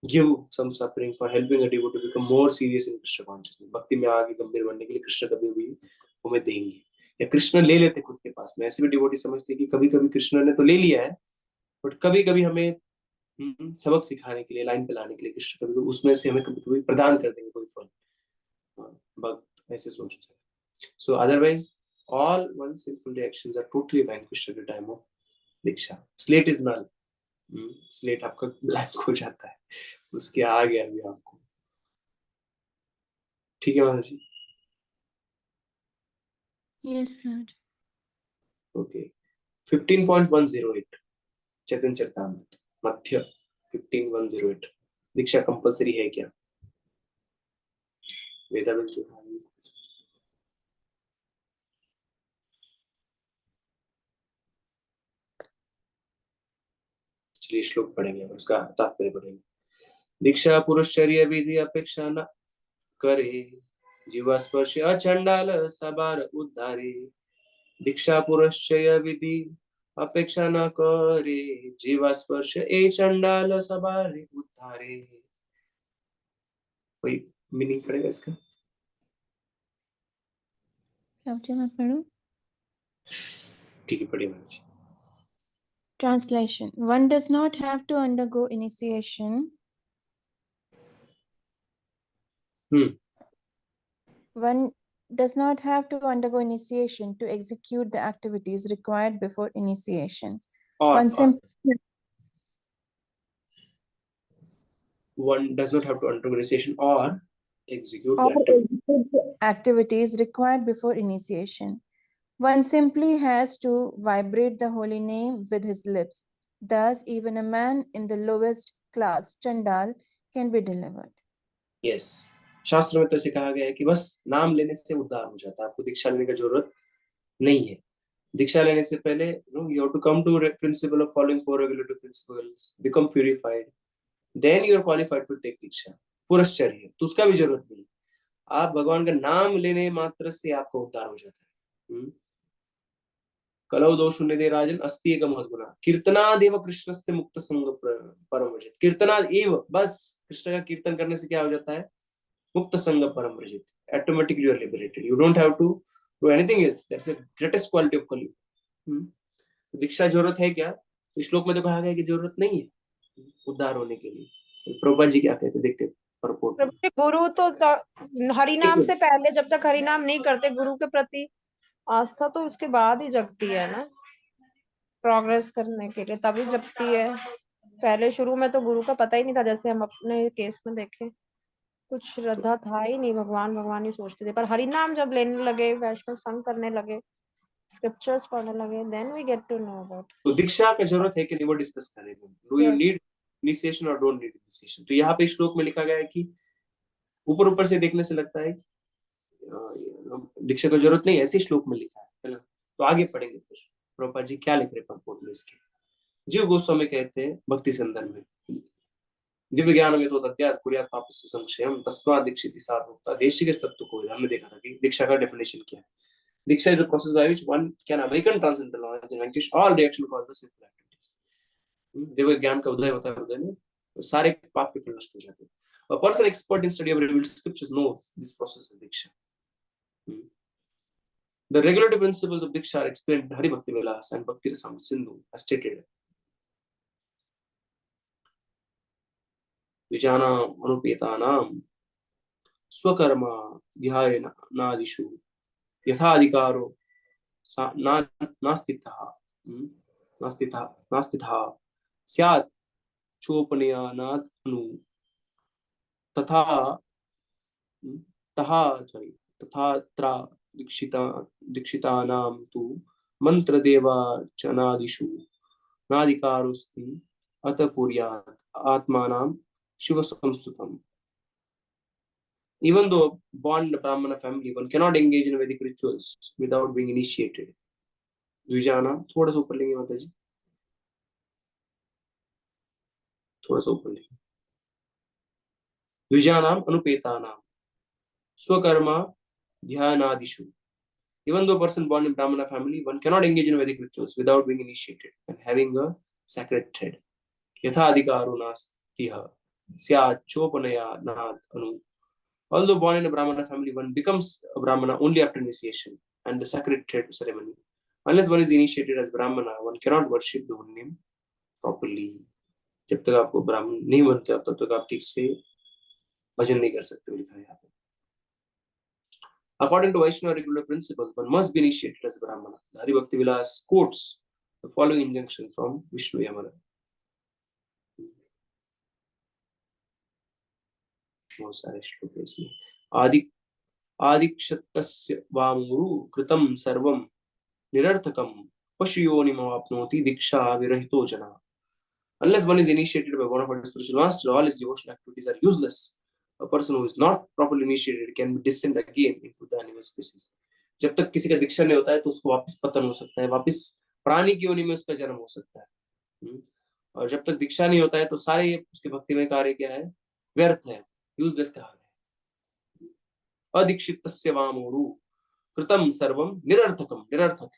give some suffering for helping a devotee to become more serious in Krishna consciousness. भक्ति में आगे गंभीर बनने के लिए कृष्ण कभी भी हमें देंगे, या कृष्ण ले लेते खुद के पास में। ऐसे भी डिवोटी समझते कि कभी कभी कृष्ण ने तो ले लिया है, बट कभी कभी हमें सबक सिखाने के लिए, लाइन पे लाने के लिए कृष्ण कभी उसमें से हमें कभी कभी प्रदान कर देंगे कोई फल। भक्त ऐसे सोचते हैं। So otherwise all one sinful reactions are totally vanquished at the time of Diksha. Slate is null, slate आपका ब्लैंक हो जाता है, उसके आ गया अभी आपको। ठीक है महाराज जी? यस प्रभु। ओके, 15.108 चैतन्य चरितामृत मध्य 15.108, दीक्षा कंपलसरी है क्या? वेदांत जो चलिए श्लोक पढ़ेंगे और उसका तात्पर्य पढ़ेंगे। दीक्षा पुरुषचर्य विधि अपेक्षा न करे, जीवा स्पर्श अचंडाल सबार उद्धारे। दीक्षा पुरुषचर्य विधि अपेक्षा न करे, जीवा स्पर्श ए चंडाल सबार उद्धारे। कोई मीनिंग पड़ेगा इसका? मैं पढ़ूं? ठीक है, पढ़िए महाराज। Translation. One does not have to undergo initiation. One does not have to undergo initiation to execute the activities required before initiation. One does not have to undergo initiation or execute the activities required before initiation. One simply has to vibrate the holy name with his lips. Thus, even a man in the lowest class, Chandal, can be delivered. Yes. शास्त्र में तो ऐसे कहा गया है कि बस नाम लेने से उद्धार हो जाता है, आपको दीक्षा लेने की जरूरत नहीं है। दीक्षा लेने से पहले you have to come to principle of following four regulative principles, become purified, then you are qualified to take दीक्षा। पुरश्चर्य तो उसका भी जरूरत नहीं, आप भगवान का नाम लेने मात्र से आपका उद्धार हो जाता है। कलौ दोष दे राजन अस्ति एकम अद्गुना कीर्तनादेव कृष्णस्य मुक्त संग परमव्रजित। कीर्तनादेव, बस कृष्ण का कीर्तन करने से क्या हो जाता है? मुक्त संग परमव्रजित। Automatically you are liberated, you don't have to do anything else. That's the greatest quality of Kaliyuga. दीक्षा जरूरत है क्या? इस श्लोक में तो कहा गया कि जरूरत नहीं है उद्धार होने के लिए। प्रभुपाद जी क्या कहते, देखते परपोर्ट। गुरु तो हरि नाम से पहले, जब तक हरि नाम नहीं करते, गुरु के प्रति आस्था तो उसके बाद ही जगती है ना, प्रोग्रेस करने के लिए तभी जगती है। पहले शुरू में तो गुरु का पता ही नहीं था, जैसे हम अपने केस में देखें, कुछ श्रद्धा था ही नहीं, भगवान भगवान ही सोचते थे। पर हरि नाम जब लेने लगे, वैष्णव संग करने लगे, स्क्रिप्चर्स पढ़ने लगे, then we get to know about. तो दीक्षा की जरूरत है कि नहीं वो डिस्कस करेंगे। Do you Yes. Need initiation और डोंट नीड इनिशिएशन? तो यहाँ पे श्लोक में लिखा गया है कि ऊपर ऊपर से देखने से लगता है दीक्षा की जरूरत नहीं, ऐसे श्लोक में लिखा है ना। तो आगे पढ़ेंगे फिर प्रभुपाद जी क्या लिख रहे परपोर्ट में इसके। जीव गोस्वामी कहते हैं भक्ति संदर्भ में, दिव्य ज्ञान में तो तद्यात कुर्यात पापस्य संशयम तस्मात् दीक्षिति सार्वभौमता। देशिक तत्व को हमने देखा था कि दीक्षा का डेफिनेशन क्या है। दीक्षा is a process by which one can awaken transcendental knowledge and vanquish all reaction caused by sinful activities. Divya ज्ञान का उदय होता है हृदय में, तो सारे पाप के फल नष्ट हो जाते हैं। A person expert in study of revealed scriptures knows this process of diksha. The regulative principles of diksha are explained in Hari Bhakti Vilas and Bhakti Rasamrita Sindhu as stated. Vijana anupetanam swakarma dhyayanadishu यथाधिकारो नास्तितः स्यात् चोपनयनात् अनु तथा दीक्षितानां तु मंत्रदेवाचनादिषु नाधिकारोऽस्ति अतः कुर्यात् आत्मानं शिवसंस्तुतम्. Even though born in a Brahmana family, one cannot engage in Vedic rituals without being initiated. द्विजाना थोड़ा सा ऊपर लेंगे माता जी, थोड़ा सा ऊपर लेंगे। द्विजानाम अनुपेतानाम स्वकर्मा ध्यानादिषु. Even though a person born in Brahmana family, one cannot engage in Vedic rituals without being initiated and having a sacred thread. यथा अधिकारो नास्तिः स्यात् चोपनयनात् अनु. Although born in a Brahmana family, one becomes a Brahmana only after initiation and the sacred thread ceremony. Unless one is initiated as Brahmana, one cannot worship the holy name properly. जब तक आपको ब्राह्मण नहीं बनते तब तक आप ठीक से भजन नहीं कर सकते, लिखा है यहाँ पे. According to Vaishnava regular principles, one must be initiated as Brahmana. Hari Bhakti Vilas quotes the following injunction from Vishnu Yamana. बहुत सारे श्लोक हैं इसमें. आदिक्षतस्य वामुरु कृतं सर्वं निरर्थकं पशुयोनिमवाप्नोति दीक्षा विरहितो जना. Unless one is initiated by one of our spiritual masters, all his devotional activities are useless. A person who is not properly initiated can descend again into the animal species. जब तक किसी का दीक्षा नहीं होता है तो उसको वापस पतन हो सकता है, वापस प्राणी की योनि में उसका जन्म हो सकता है. और जब तक दीक्षा नहीं होता है तो सारे उसके भक्ति में कार्य क्या है, व्यर्थ है, यूजलेस कार्य है. अदीक्षितस्य वामुरु कृतं सर्वं निरर्थकम. निरर्थक,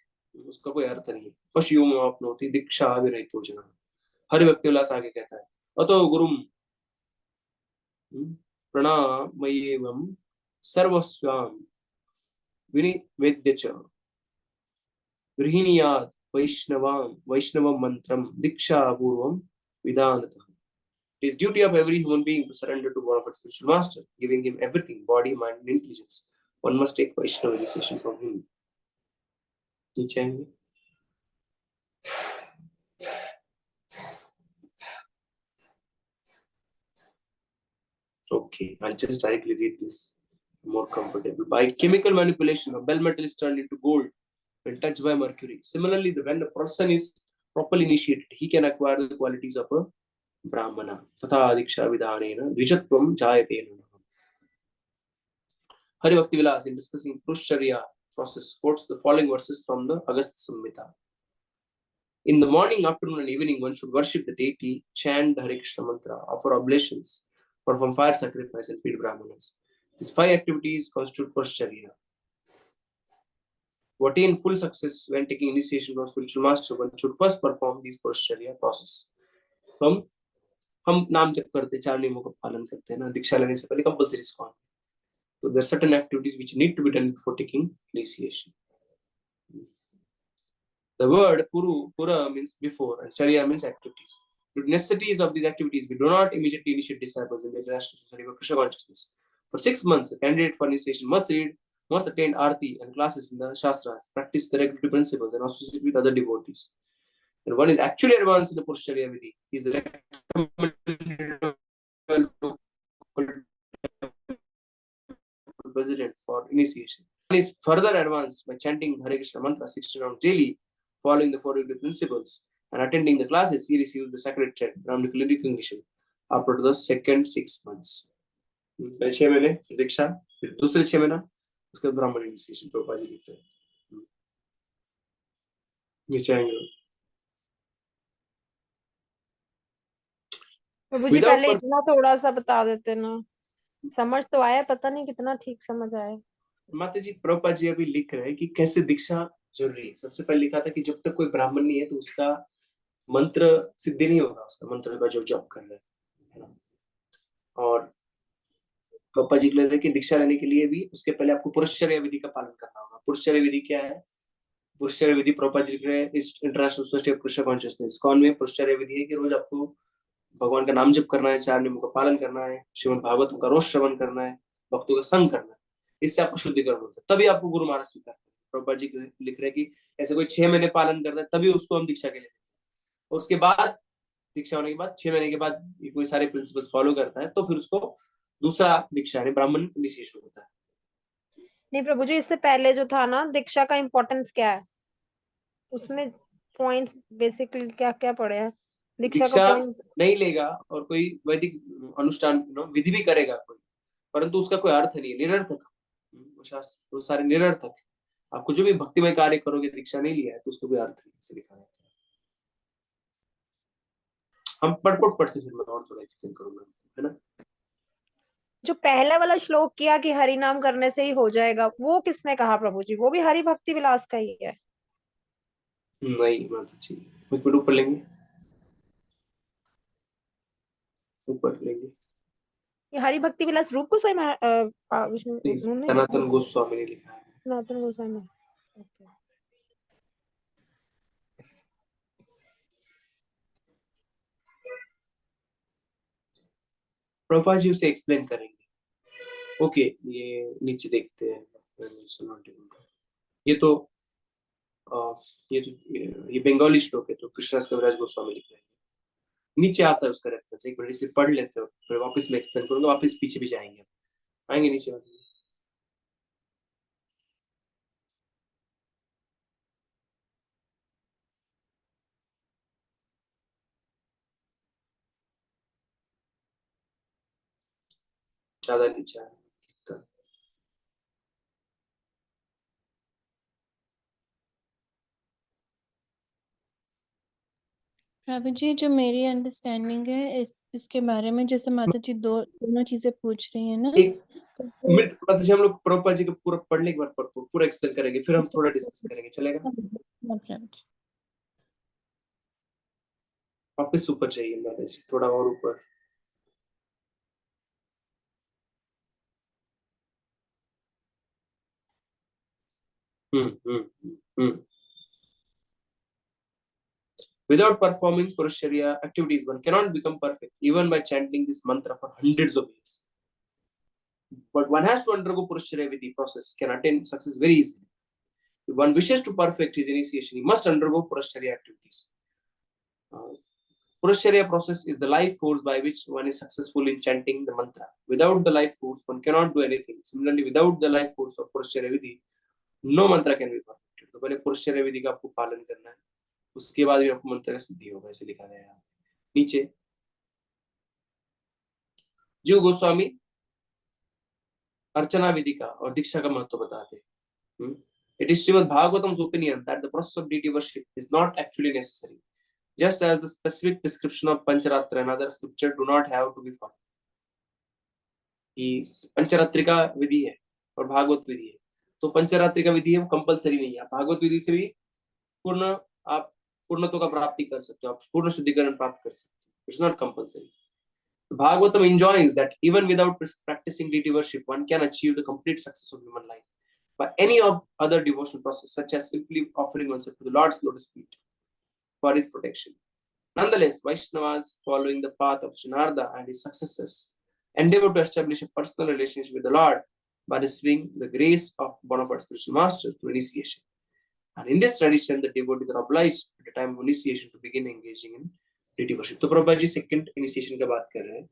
उसका कोई अर्थ नहीं. पशुयोनिमवाप्नोति दीक्षा विरहितो जना. हरि भक्ति विलास आगे कहता है, अतो गुरुम प्रणामयेवं सर्वस्वां विनिवेद्य च गृहीणीयात् वैष्णवं मंत्रम दीक्षा पूर्वं विधानतः. It is duty of every human being to surrender to one of its spiritual master, giving him everything, body, mind, and intelligence. One must take Vaishnava initiation from him. नीचे आएंगे. Okay, I'll just directly read this. More comfortable. By chemical manipulation, a bell metal is turned into gold when touched by mercury. Similarly, when a person is properly initiated, he can acquire the qualities of a Brahmana. Tatha diksha vidhanena dvijatvam jayate. Hari Bhakti Vilas, in discussing Purushacharya process, quotes the following verses from the Agastya Samhita. In the morning, afternoon, and evening, one should worship the deity, chant the Hare Krishna mantra, offer oblations, perform fire sacrifice, and feed Brahmanas. These 5 activities constitute Purushacharya. To attain full success when taking initiation from spiritual master, one should first perform these Purushacharya process. हम नाम जप करते, 4 नियमों का पालन करते हैं ना, दीक्षा लेने से पहले compulsory ISKCON. So there are certain activities which need to be done before taking initiation. The word pura means before and charya means activities. The necessities of these activities, we do not immediately initiate disciples in the International Society for Krishna Consciousness. For 6 months, a candidate for initiation must attend arti and classes in the Shastras, practice the regulative principles, and associate with other devotees. And one is actually advanced in the Purushacharya Vidhi. He is recommended president for initiation. One is further advanced by chanting Hare Krishna mantra 60 rounds daily, following the 4 principles, and attending the classes. He receives the sacred thread, Brahminical recognition, after the second 6 months. पहले 6 महीने दीक्षा, फिर दूसरे 6 महीना उसके बाद ब्राह्मण इनिशिएशन प्रभुपाद जी लिखते हैं। नीचे आएंगे प्रभु जी, Without पहले इतना थोड़ा सा बता देते ना, समझ तो आया, पता नहीं कितना ठीक समझ आया। माता जी, प्रभुपाद जी अभी लिख रहे हैं कि कैसे दीक्षा जरूरी है। सबसे पहले लिखा था कि जब तक कोई ब्राह्मण नहीं है तो उसका मंत्र सिद्धि नहीं होगा, उसका मंत्र का जो जप कर रहे है ना। और प्रभुपाद जी कह रहे हैं कि दीक्षा लेने के लिए भी उसके पहले आपको पुरुषचर्या विधि का पालन करना होगा। पुरुषचर्या विधि क्या है? पुरुषचर्या विधि प्रभुपाद जी कह रहे हैं इस international society of Krishna consciousness कौन में पुरुषचर्या विधि है कि रोज आपको भगवान का नाम जप करना है, 4 नियमों का पालन करना है, श्रीमद् भागवत का रोज श्रवण करना है, भक्तों का संग करना है। इससे आपको शुद्धिकरण होता है, तभी आपको गुरु महाराज स्वीकार करते हैं। प्रभुपाद जी लिख रहे हैं कि ऐसे कोई 6 महीने पालन करता है तभी उसको हम दीक्षा के लिए देते हैं। और उसके बाद दीक्षा होने के बाद 6 महीने के बाद ये कोई सारे प्रिंसिपल्स फॉलो करता है तो फिर उसको दूसरा दीक्षा यानी ब्राह्मण इनिशिएशन होता है। नहीं प्रभु जी, इससे पहले जो था ना, दीक्षा का इम्पोर्टेंस क्या है, उसमें पॉइंट्स बेसिकली क्या क्या पड़े हैं? दीक्षा का पॉइंट नहीं लेगा और कोई वैदिक अनुष्ठान विधि भी करेगा कोई, परंतु उसका कोई अर्थ नहीं है, निरर्थक। वो सारे निरर्थक। आप कुछ भी भक्तिमय कार्य करोगे, दीक्षा नहीं लिया है तो उसको कोई अर्थ नहीं, ऐसे लिखा है। हम पढ़ते फिर मैं और थोड़ा एक्सप्लेन करूंगा, है ना। जो पहला वाला श्लोक किया कि हरि नाम करने से ही हो जाएगा, वो किसने कहा प्रभु जी? वो भी हरि भक्ति विलास का ही है। नहीं माता जी, एक मिनट ऊपर लेंगे, ऊपर लेंगे। ये हरि भक्ति विलास रूप गोस्वामी विष्णु उन्होंने सनातन गोस्वामी ने लिखा है। सनातन गोस्वामी। ओके। प्रभुपाद जी उसे एक्सप्लेन करेंगे। ओके, ये नीचे देखते हैं। ये तो ये बंगाली श्लोक है, तो कृष्णदास कविराज गोस्वामी लिख रहे हैं। नीचे आता है उसका रेफरेंस, एक बार इसे पढ़ लेते हो, फिर वापस मैं एक्सप्लेन करूंगा, वापस पीछे भी जाएंगे, आएंगे नीचे। ज्यादा नीचे आए प्रभु जी, जो मेरी अंडरस्टैंडिंग है इसके बारे में, जैसे माता जी दोनों चीजें पूछ रही है ना, एक मिनट माता जी, हम लोग प्रभुपाद जी को पूरा पढ़ने के बाद पूरा एक्सप्लेन करेंगे, फिर हम थोड़ा डिस्कस करेंगे, चलेगा? वापस ऊपर चाहिए माता जी, थोड़ा और ऊपर। Without performing Purushacharya activities, one cannot become perfect, even by chanting this mantra for hundreds of years. But one has to undergo Purushacharya Vidhi process, can attain success very easily. If one wishes to perfect his initiation, he must undergo Purushacharya activities. Purushacharya process is the life force by which one is successful in chanting the mantra. Without the life force, one cannot do anything. Similarly, without the life force of Purushacharya Vidhi, no mantra can be perfected. तो पहले पुरुषचर्या विधि का आपको पालन करना है, उसके बाद भी आपको मंत्र का सिद्धि होगा, ऐसे लिखा गया है नीचे। जीव गोस्वामी अर्चना विधि का और दीक्षा का महत्व बताते हैं। It is Srimad Bhagavatam's opinion that the process of deity worship is not actually necessary, just as the specific prescription of Pancharatra and other scripture do not have to be followed. ये पंचरात्रिका विधि है और भागवत विधि है, तो पंचरात्रिका विधि है वो कंपलसरी नहीं है। भागवत विधि से भी आप पूर्णत्व का प्राप्ति कर सकते हो, आप पूर्ण शुद्धिकरण प्राप्त कर सकते हो। It's not compulsory. Bhagavatam enjoins that even without practicing deity worship, one can achieve the complete success of human life by any of other devotional process, such as simply offering oneself to the Lord's lotus feet for his protection. Nonetheless, Vaishnavas following the path of Sri Narada and his successors endeavor to establish a personal relationship with the Lord by receiving the grace of bona fide spiritual master through initiation. And in this tradition, the devotees are obliged at the time of initiation to begin engaging in deity worship. तो प्रभुपाद जी सेकंड इनिशिएशन की बात कर रहे हैं।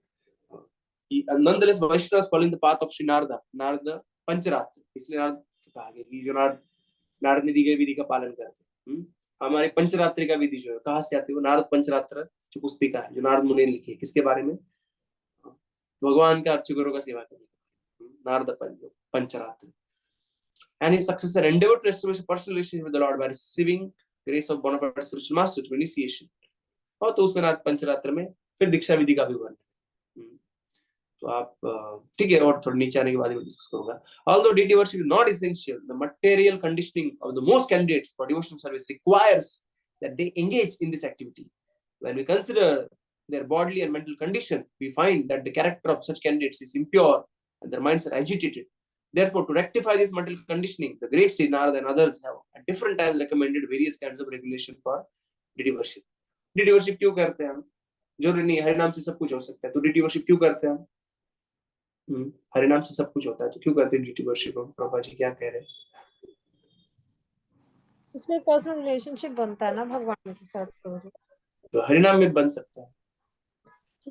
Nonetheless, Vaishnavas following the path of Sri Narada पंचरात्र, इसलिए नारद कहा गया कि जो नारद ने दी गई विधि का पालन करते हैं। हमारे पंचरात्रि का विधि जो है कहाँ से आती है, वो नारद पंचरात्र जो पुस्तिका है जो नारद मुनि ने लिखी है, किसके बारे में, भगवान का अर्चकों का सेवा करने, Narad पंचरात्र। And his successor endeavored to establish a personal relationship with the Lord by receiving grace of bona fide spiritual master through initiation. और तो उसमें नारद पंचरात्र में फिर दीक्षा विधि का भी वर्णन। तो आप ठीक है, और थोड़ा नीचे आने के बाद में डिस्कस करूंगा। Although deity worship is not essential, the material conditioning of the most candidates for devotional service requires that they engage in this activity. When we consider their bodily and mental condition, we find that the character of such candidates is impure and their minds are agitated. Therefore, to rectify this mental conditioning, the great Sri Narada and others have at different times recommended various kinds of regulation for deity worship. Deity worship क्यों करते हैं हम? जरूरी नहीं हरि नाम से सब कुछ हो सकता है, तो deity worship क्यों करते हैं हम? हरि नाम से सब कुछ होता है, तो क्यों करते हैं deity worship? प्रभा जी क्या कह रहे हैं? उसमें पर्सनल रिलेशनशिप बनता है ना भगवान के साथ, तो हरि नाम में बन सकता है।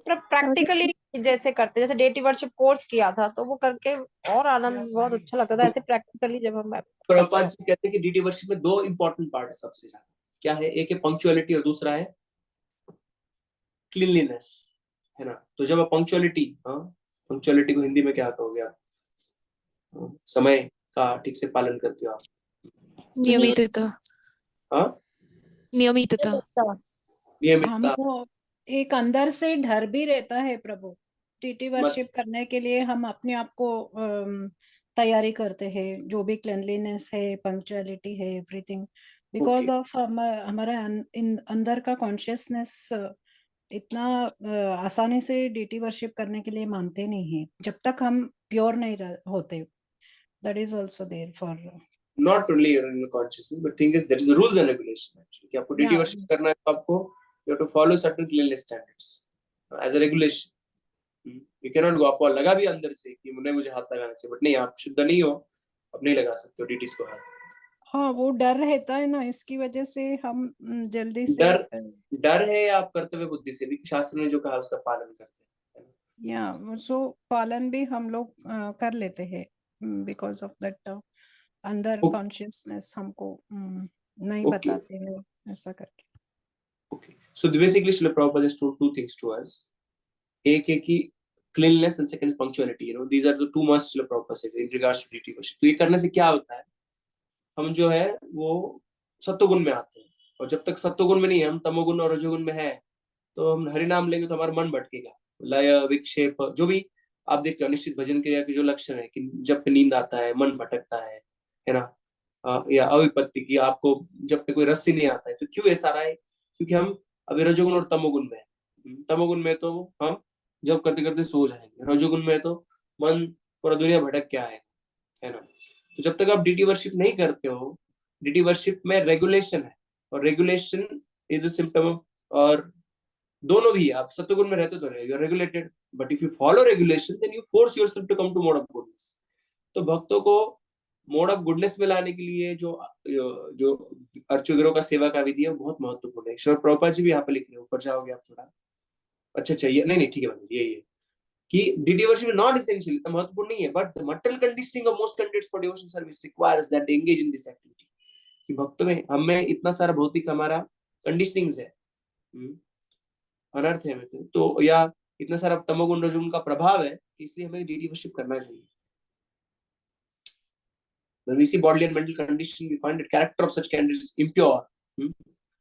प्रैक्टिकली जैसे करते, जैसे डेटी वर्शिप कोर्स किया था तो वो करके और आनंद बहुत अच्छा लगता था। ऐसे प्रैक्टिकली जब हम प्रभुपाद जी कहते हैं कि डीटी वर्शिप में दो इंपॉर्टेंट पार्ट है सबसे ज्यादा, क्या है, एक है पंक्चुअलिटी और दूसरा है क्लीनलीनेस, है ना। तो जब आप पंक्चुअलिटी को हिंदी में क्या कहोगे आप? समय का ठीक से पालन करते हो आप, नियमितता। नियमितता। नियमितता। हमको एक अंदर से डर भी रहता है प्रभु, टीटी वर्शिप करने के लिए हम अपने आप को तैयारी करते हैं, जो भी क्लेanलीनेस है, पंक्चुअलिटी है, एवरीथिंग, बिकॉज ऑफ हमारा अंदर का कॉन्शियसनेस इतना आसानी से डीटी वर्शिप करने के लिए मानते नहीं है जब तक हम प्योर नहीं होते। That is also there for not only your inner consciousness, but thing is there is a rules and regulation actually कि आपको डीटी वर्शिप करना है तो आपको you have to follow certain cleanliness standards as a regulation. You cannot go, आपको लगा भी अंदर से कि मुझे हाथ लगाना चाहिए, बट नहीं, आप शुद्ध नहीं हो, आप नहीं लगा सकते हो डीटीज को हाथ। हाँ, वो डर रहता है ना, इसकी वजह से हम जल्दी से डर है आप कर्तव्य बुद्धि से भी, शास्त्र ने जो कहा उसका पालन करते हैं, या सो पालन भी हम लोग कर लेते हैं बिकॉज ऑफ दैट अंदर कॉन्शियसनेस हमको नहीं बताते हैं ऐसा करके। Okay, so basically Srila Prabhupada has told two things to us. एक है कि cleanliness and second is punctuality. You know, these are the two must Srila Prabhupada said in regards to deity worship. तो ये करने से क्या होता है, हम जो है वो सत्वगुण में आते हैं, और जब तक सत्वगुण में नहीं है, हम तमोगुण और रजोगुण में है, तो हम हरि नाम लेंगे तो हमारा मन भटकेगा, लय विक्षेप जो भी आप देखते हो निश्चित भजन क्रिया के जो लक्षण है कि जब नींद आता है मन भटकता है ना, या अविपत्ति की आपको जब पे कोई रस ही नहीं आता है, तो क्यों ऐसा रहा है? क्योंकि हम अभी रजोगुण और तमोगुण में है। तमोगुण में तो हम जब करते करते सो जाएंगे, रजोगुण में तो मन पूरा दुनिया भटक के आएगा, है ना। तो जब तक आप डीटी वर्शिप नहीं करते हो, डीटी वर्शिप में रेगुलेशन है, और रेगुलेशन इज अ सिम्टम, और दोनों भी, आप सत्वगुण में रहते तो you are regulated, but if you follow regulation then you force yourself to come to mode of goodness. तो भक्तों को मोड ऑफ गुडनेस में लाने के लिए जो जो अर्चुगिरों का सेवा का विधि है बहुत महत्वपूर्ण है। श्री प्रभुपाद जी भी यहाँ पे लिख रहे हैं, ऊपर जाओगे आप थोड़ा, अच्छा चाहिए, नहीं ठीक है, यही है कि deity worship is not essential, इतना महत्वपूर्ण नहीं है, but the material conditioning of most candidates for devotion service requires that they engage in this activity. कि भक्तों में हमें इतना सारा भौतिक हमारा कंडीशनिंग्स है, अनर्थ है, तो या इतना सारा तमोगुण रजोगुण का प्रभाव है, इसलिए हमें डीटी वर्शिप करना चाहिए। When we see bodily and mental condition, we find that character of such candidates is impure.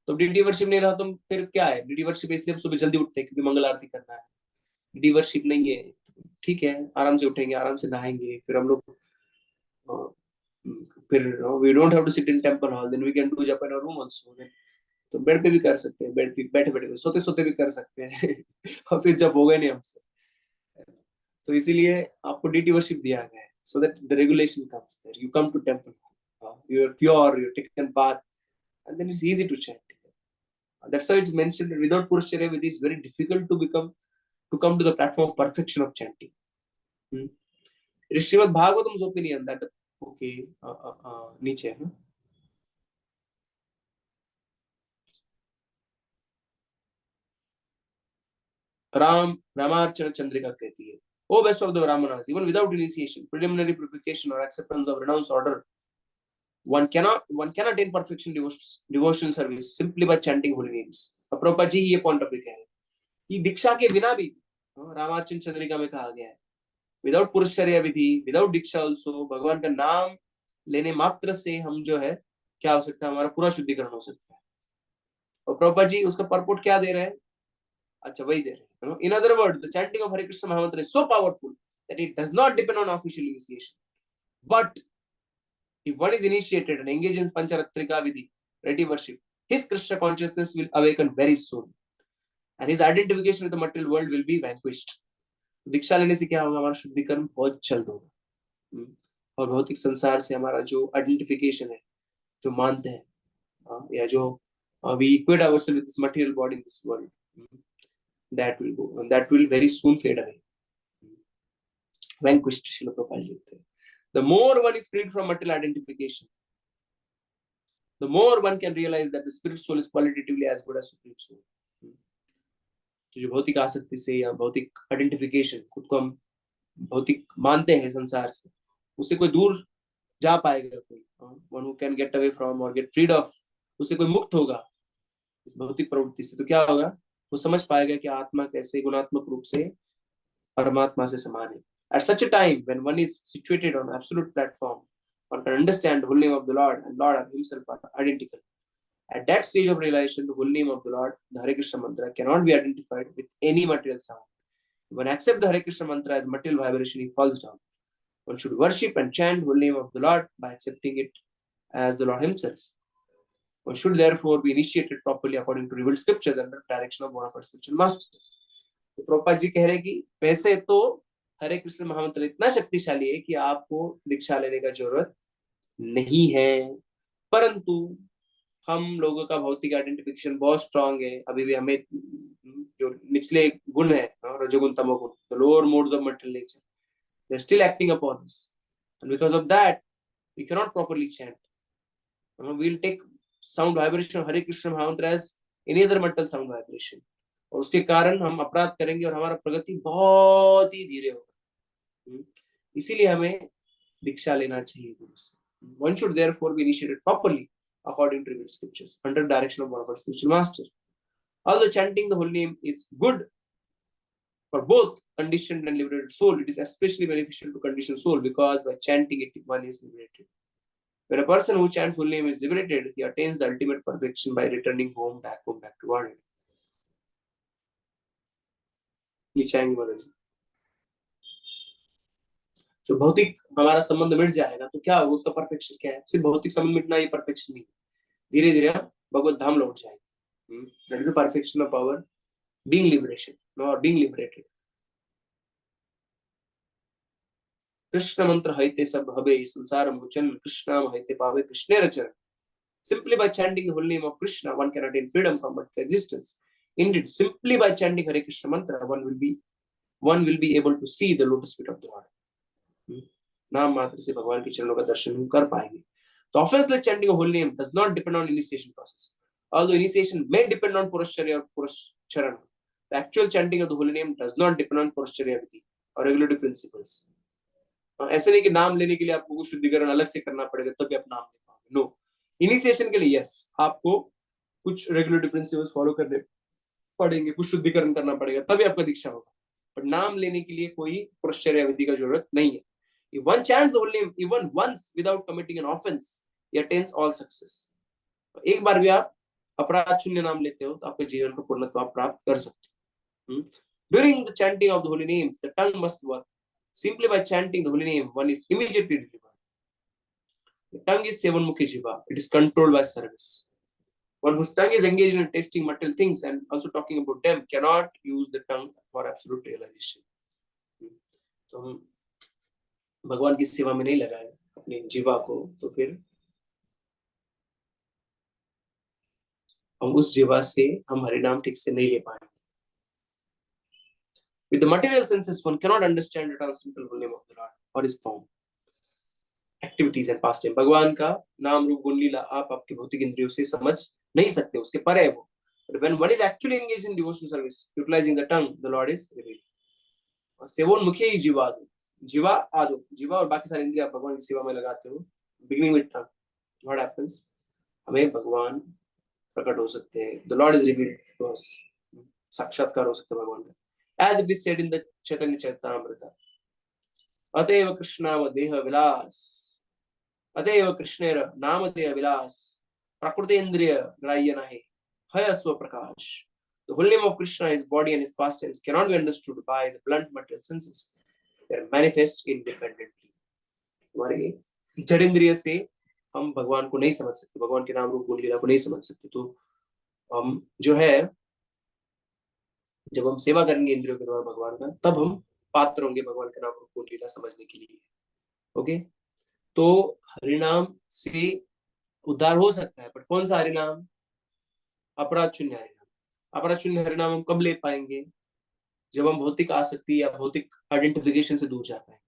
तो डीटी वर्शिप नहीं रहा तो फिर क्या है? डीटी वर्शिप इसलिए हम सुबह जल्दी उठते हैं क्योंकि मंगल आरती करना है। डीटी वर्शिप नहीं है, ठीक है, आराम से उठेंगे, आराम से नहाएंगे, फिर हम लोग फिर we don't have to sit in temple hall, then we can do japa in our room also. तो बेड पे भी कर सकते हैं, बेड पे बैठे बैठे सोते सोते भी कर सकते हैं और फिर जब हो गए नहीं हमसे, तो इसीलिए आपको डीटी वर्शिप दिया गया है, so that the regulation comes there. You come to temple, you are pure, you taken bath, and then it's easy to chant. That's why it's mentioned that without Purushacharya Vidhi, it's very difficult to come to the platform of perfection of chanting. It is Srimad Bhagavatam's opinion that okay, नीचे है ना, रामार्चन चंद्रिका कहती है O best of the Brahmanas, even without initiation, preliminary purification or acceptance of renounced order, one cannot attain perfection devotion service simply by chanting holy names. Prabhupada जी ये पॉइंट अभी कह रहे हैं कि दीक्षा के बिना भी रामार्चन चंद्रिका में कहा गया है, विदाउट पुरुषचर्या विधि, विदाउट दीक्षा ऑल्सो, भगवान का नाम लेने मात्र से हम जो है क्या हो सकता है, हमारा पूरा शुद्धिकरण हो सकता है। और प्रभुपाद जी उसका परपोर्ट क्या दे रहे हैं? अच्छा वही दे रहे हैं। In other words, the chanting of Hare Krishna mahamantra is so powerful that it does not depend on official initiation, but if one is initiated and engaged in Pancharatrika Vidhi, ready worship, his Krishna consciousness will awaken very soon and his identification with the material world will be vanquished. दीक्षा लेने से क्या होगा? हमारा शुद्धिकरण बहुत जल्द होगा और भौतिक संसार से हमारा जो आइडेंटिफिकेशन है, जो मानते हैं या जो we equate ourselves with this material body in this world, that will go and that will very soon fade away. Vanquished, Srila Prabhupada ji कहते हैं. The more one is freed from material identification, the more one can realize that the spirit soul is qualitatively as good as supreme soul. तो जो भौतिक आसक्ति से या भौतिक आइडेंटिफिकेशन, खुद को हम भौतिक मानते हैं संसार से, उससे कोई दूर जा पाएगा कोई, one who can get away from or get freed of, उससे कोई मुक्त होगा इस भौतिक प्रवृत्ति से, तो क्या होगा? वो समझ पाएगा कि आत्मा कैसे गुणात्मक रूप से परमात्मा से समान है. At such a time, when one is situated on absolute platform, one can understand the whole name of the Lord and Lord himself are identical. At that stage of realization, the whole name of the Lord, the Hare Krishna mantra, cannot be identified with any material sound. When accept the Hare Krishna mantra as material vibration, he falls down. One should worship and chant the whole name of the Lord by accepting it as the Lord himself. One should therefore be initiated properly according to revealed scriptures under direction of one of our spiritual masters. तो प्रभुपाद जी कह रहे हैं कि वैसे तो हरे कृष्ण महामंत्र इतना शक्तिशाली है कि आपको दीक्षा लेने का जरूरत नहीं है, परंतु हम लोगों का भौतिक आइडेंटिफिकेशन बहुत स्ट्रांग है. अभी भी हमें जो निचले गुण है, रजोगुण तमोगुण, the lower modes of material nature, they're still acting upon us, and because of that we cannot properly chant. We'll take sound vibration of Hare Krishna महामंत्र as any other mental sound vibration, और उसके कारण हम अपराध करेंगे और हमारा प्रगति बहुत ही धीरे होगा. इसीलिए हमें दीक्षा लेना चाहिए गुरु से. One should therefore be initiated properly according to revealed scriptures under direction of one of our spiritual masters. Although chanting the holy name is good for both conditioned and liberated soul, it is especially beneficial to conditioned soul because by chanting it one is liberated. When a person who chants holy name is liberated, he attains the ultimate perfection by returning home back to Godhead. जो भौतिक हमारा संबंध मिट जाएगा तो क्या होगा? उसका परफेक्शन क्या है? सिर्फ भौतिक संबंध मिटना ही परफेक्शन नहीं, धीरे धीरे हम भगवत धाम लौट जाएंगे. That is the perfection of our being liberation, not being liberated. Krishna मंत्र हईते सब हवे संसार मोचन, कृष्णाम हईते पावे कृष्णे रचन. Simply by chanting the holy name of Krishna, one can attain freedom from material existence. Indeed, simply by chanting Hare Krishna mantra, one will be able to see the lotus feet of the Lord. नाम मात्र से भगवान के चरणों का दर्शन कर पाएंगे. तो offenseless chanting of holy name does not depend on initiation process. Although initiation may depend on Purushcharya or Purushcharana, the actual chanting of the holy name does not depend on Purushcharya Vidhi or regulative principles. ऐसे नहीं कि नाम लेने के लिए आपको कुछ शुद्धिकरण अलग से करना पड़ेगा तभी आप नाम ले पाओगे. नो, इनिशिएशन के लिए यस आपको कुछ रेगुलेटरी प्रिंसिपल्स फॉलो करने पड़ेंगे, कुछ शुद्धिकरण करना पड़ेगा, तभी आपका दीक्षा होगा. पर नाम लेने के लिए कोई पुरुषचर्या विधि का जरूरत नहीं है. If one chants the holy name even once without committing an offense, he attains all success. एक बार भी आप अपराध शून्य नाम लेते हो तो आपके जीवन को पूर्णत्व प्राप्त कर सकते हो. During the chanting of the holy names, the tongue must work. Simply by chanting the holy name, one is immediately delivered. The tongue is seven-mukhi jiva. It is controlled by service. One whose tongue is engaged in tasting material things and also talking about them cannot use the tongue for absolute realization. तो हम भगवान की सेवा में नहीं लगाए अपने जीवा को, तो फिर हम उस जीवा से हम हरिनाम ठीक से नहीं ले पाएंगे. With the material senses, one cannot understand the transcendental holy name of the Lord or his form, activities and pastime. भगवान का नाम रूप गुण लीला आप आपके भौतिक इंद्रियों से समझ नहीं सकते, उसके परे है वो. But when one is actually engaged in devotional service, utilizing the tongue, the Lord is revealed. सेवोन्मुखे ही जीवा आदो, जीवा आदो, जीवा और बाकी सारी इंद्रियां भगवान की सेवा में लगाते हो, beginning with tongue, what happens, हमें भगवान प्रकट हो सकते हैं, the Lord is revealed to us, साक्षात्कार हो सकता है भगवान का, as it is said in the Chaitanya Charitamrita, अतएव कृष्णाव देह विलास, अतएव कृष्णेर नाम देह विलास, प्रकृतेन्द्रिय ग्राह्य नाहि, हय स्व प्रकाश. The whole name of Krishna, his body and his pastimes cannot be understood by the blunt material senses. They are manifest independently. हमारे जड़ इंद्रिय से हम भगवान को नहीं समझ सकते, भगवान के नाम रूप गुण लीला को नहीं समझ सकते. तो हम जो है, जब हम सेवा करेंगे इंद्रियों के द्वारा भगवान का, तब हम पात्र होंगे भगवान के नाम रूप गुण लीला समझने के लिए. ओके, तो हरिनाम से उद्धार हो सकता है, पर कौन सा हरिनाम? अपराध शून्य हरिनाम. अपराध शून्य हरिनाम हम कब ले पाएंगे? जब हम भौतिक आसक्ति या भौतिक आइडेंटिफिकेशन से दूर जा पाएंगे.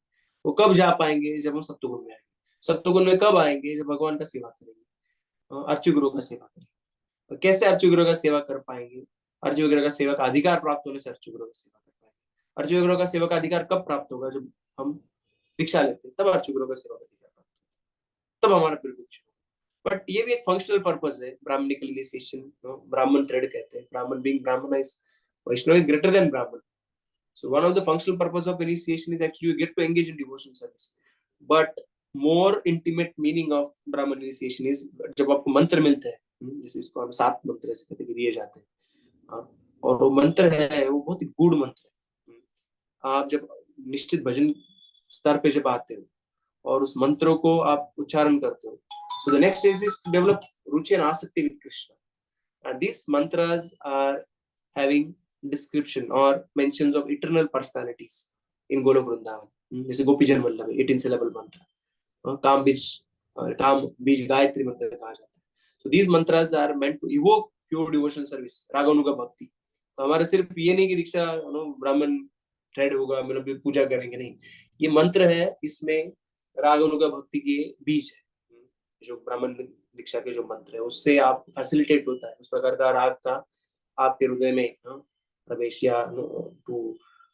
वो कब जा पाएंगे? जब हम सत्वगुण में आएंगे. सत्वगुण में कब आएंगे? जब भगवान का सेवा करेंगे, अर्चु गुरु का सेवा करेंगे. कैसे अर्चु गुरु का सेवा कर पाएंगे? अर्चु गुरु का सेवा का अधिकार प्राप्त होने से अर्चु गुरु का सेवा कर पाएंगे. अर्चु गुरु का सेवा का अधिकार कब प्राप्त होगा? जब हम दीक्षा लेते हैं, तब अर्चु गुरु का सेवा का अधिकार प्राप्त होगा, तब हमारा प्रिविलेज. बट ये भी एक फंक्शनल पर्पस है, ब्राह्मणिकल इनिशिएशन, ब्राह्मण थ्रेड कहते हैं. Brahmin being brahminize, Vaishnava is greater than Brahmin. So one of the functional purpose of initiation is actually you get to engage in devotion service. But more intimate meaning of Brahman initiation is जब आपको मंत्र मिलते हैं, जैसे इसको हम 7 मंत्र ऐसे कहते हैं दिए जाते हैं, और वो मंत्र है वो बहुत ही गूढ़ मंत्र है. आप जब निश्चित भजन स्तर पे जब आते हो और उस मंत्रों को आप उच्चारण करते हो, so the next stage is to develop ruchi and asakti with Krishna, and these mantras are having description or mentions of eternal personalities in Golok Vrindavan. जैसे गोपीजन वल्लभ 18 syllable मंत्र, काम बीज गायत्री मंत्र कहा जाता है. So these mantras are meant to evoke pure devotion service, रागानुगा भक्ति. तो हमारे सिर्फ ये नहीं कि दीक्षा ब्राह्मण थ्रेड होगा, मतलब पूजा करेंगे, नहीं. ये मंत्र है, इसमें रागानुगा भक्ति के बीज है. जो ब्राह्मण दीक्षा के जो मंत्र है, उससे आप फैसिलिटेट होता है उस प्रकार का राग का आपके हृदय में प्रवेश, या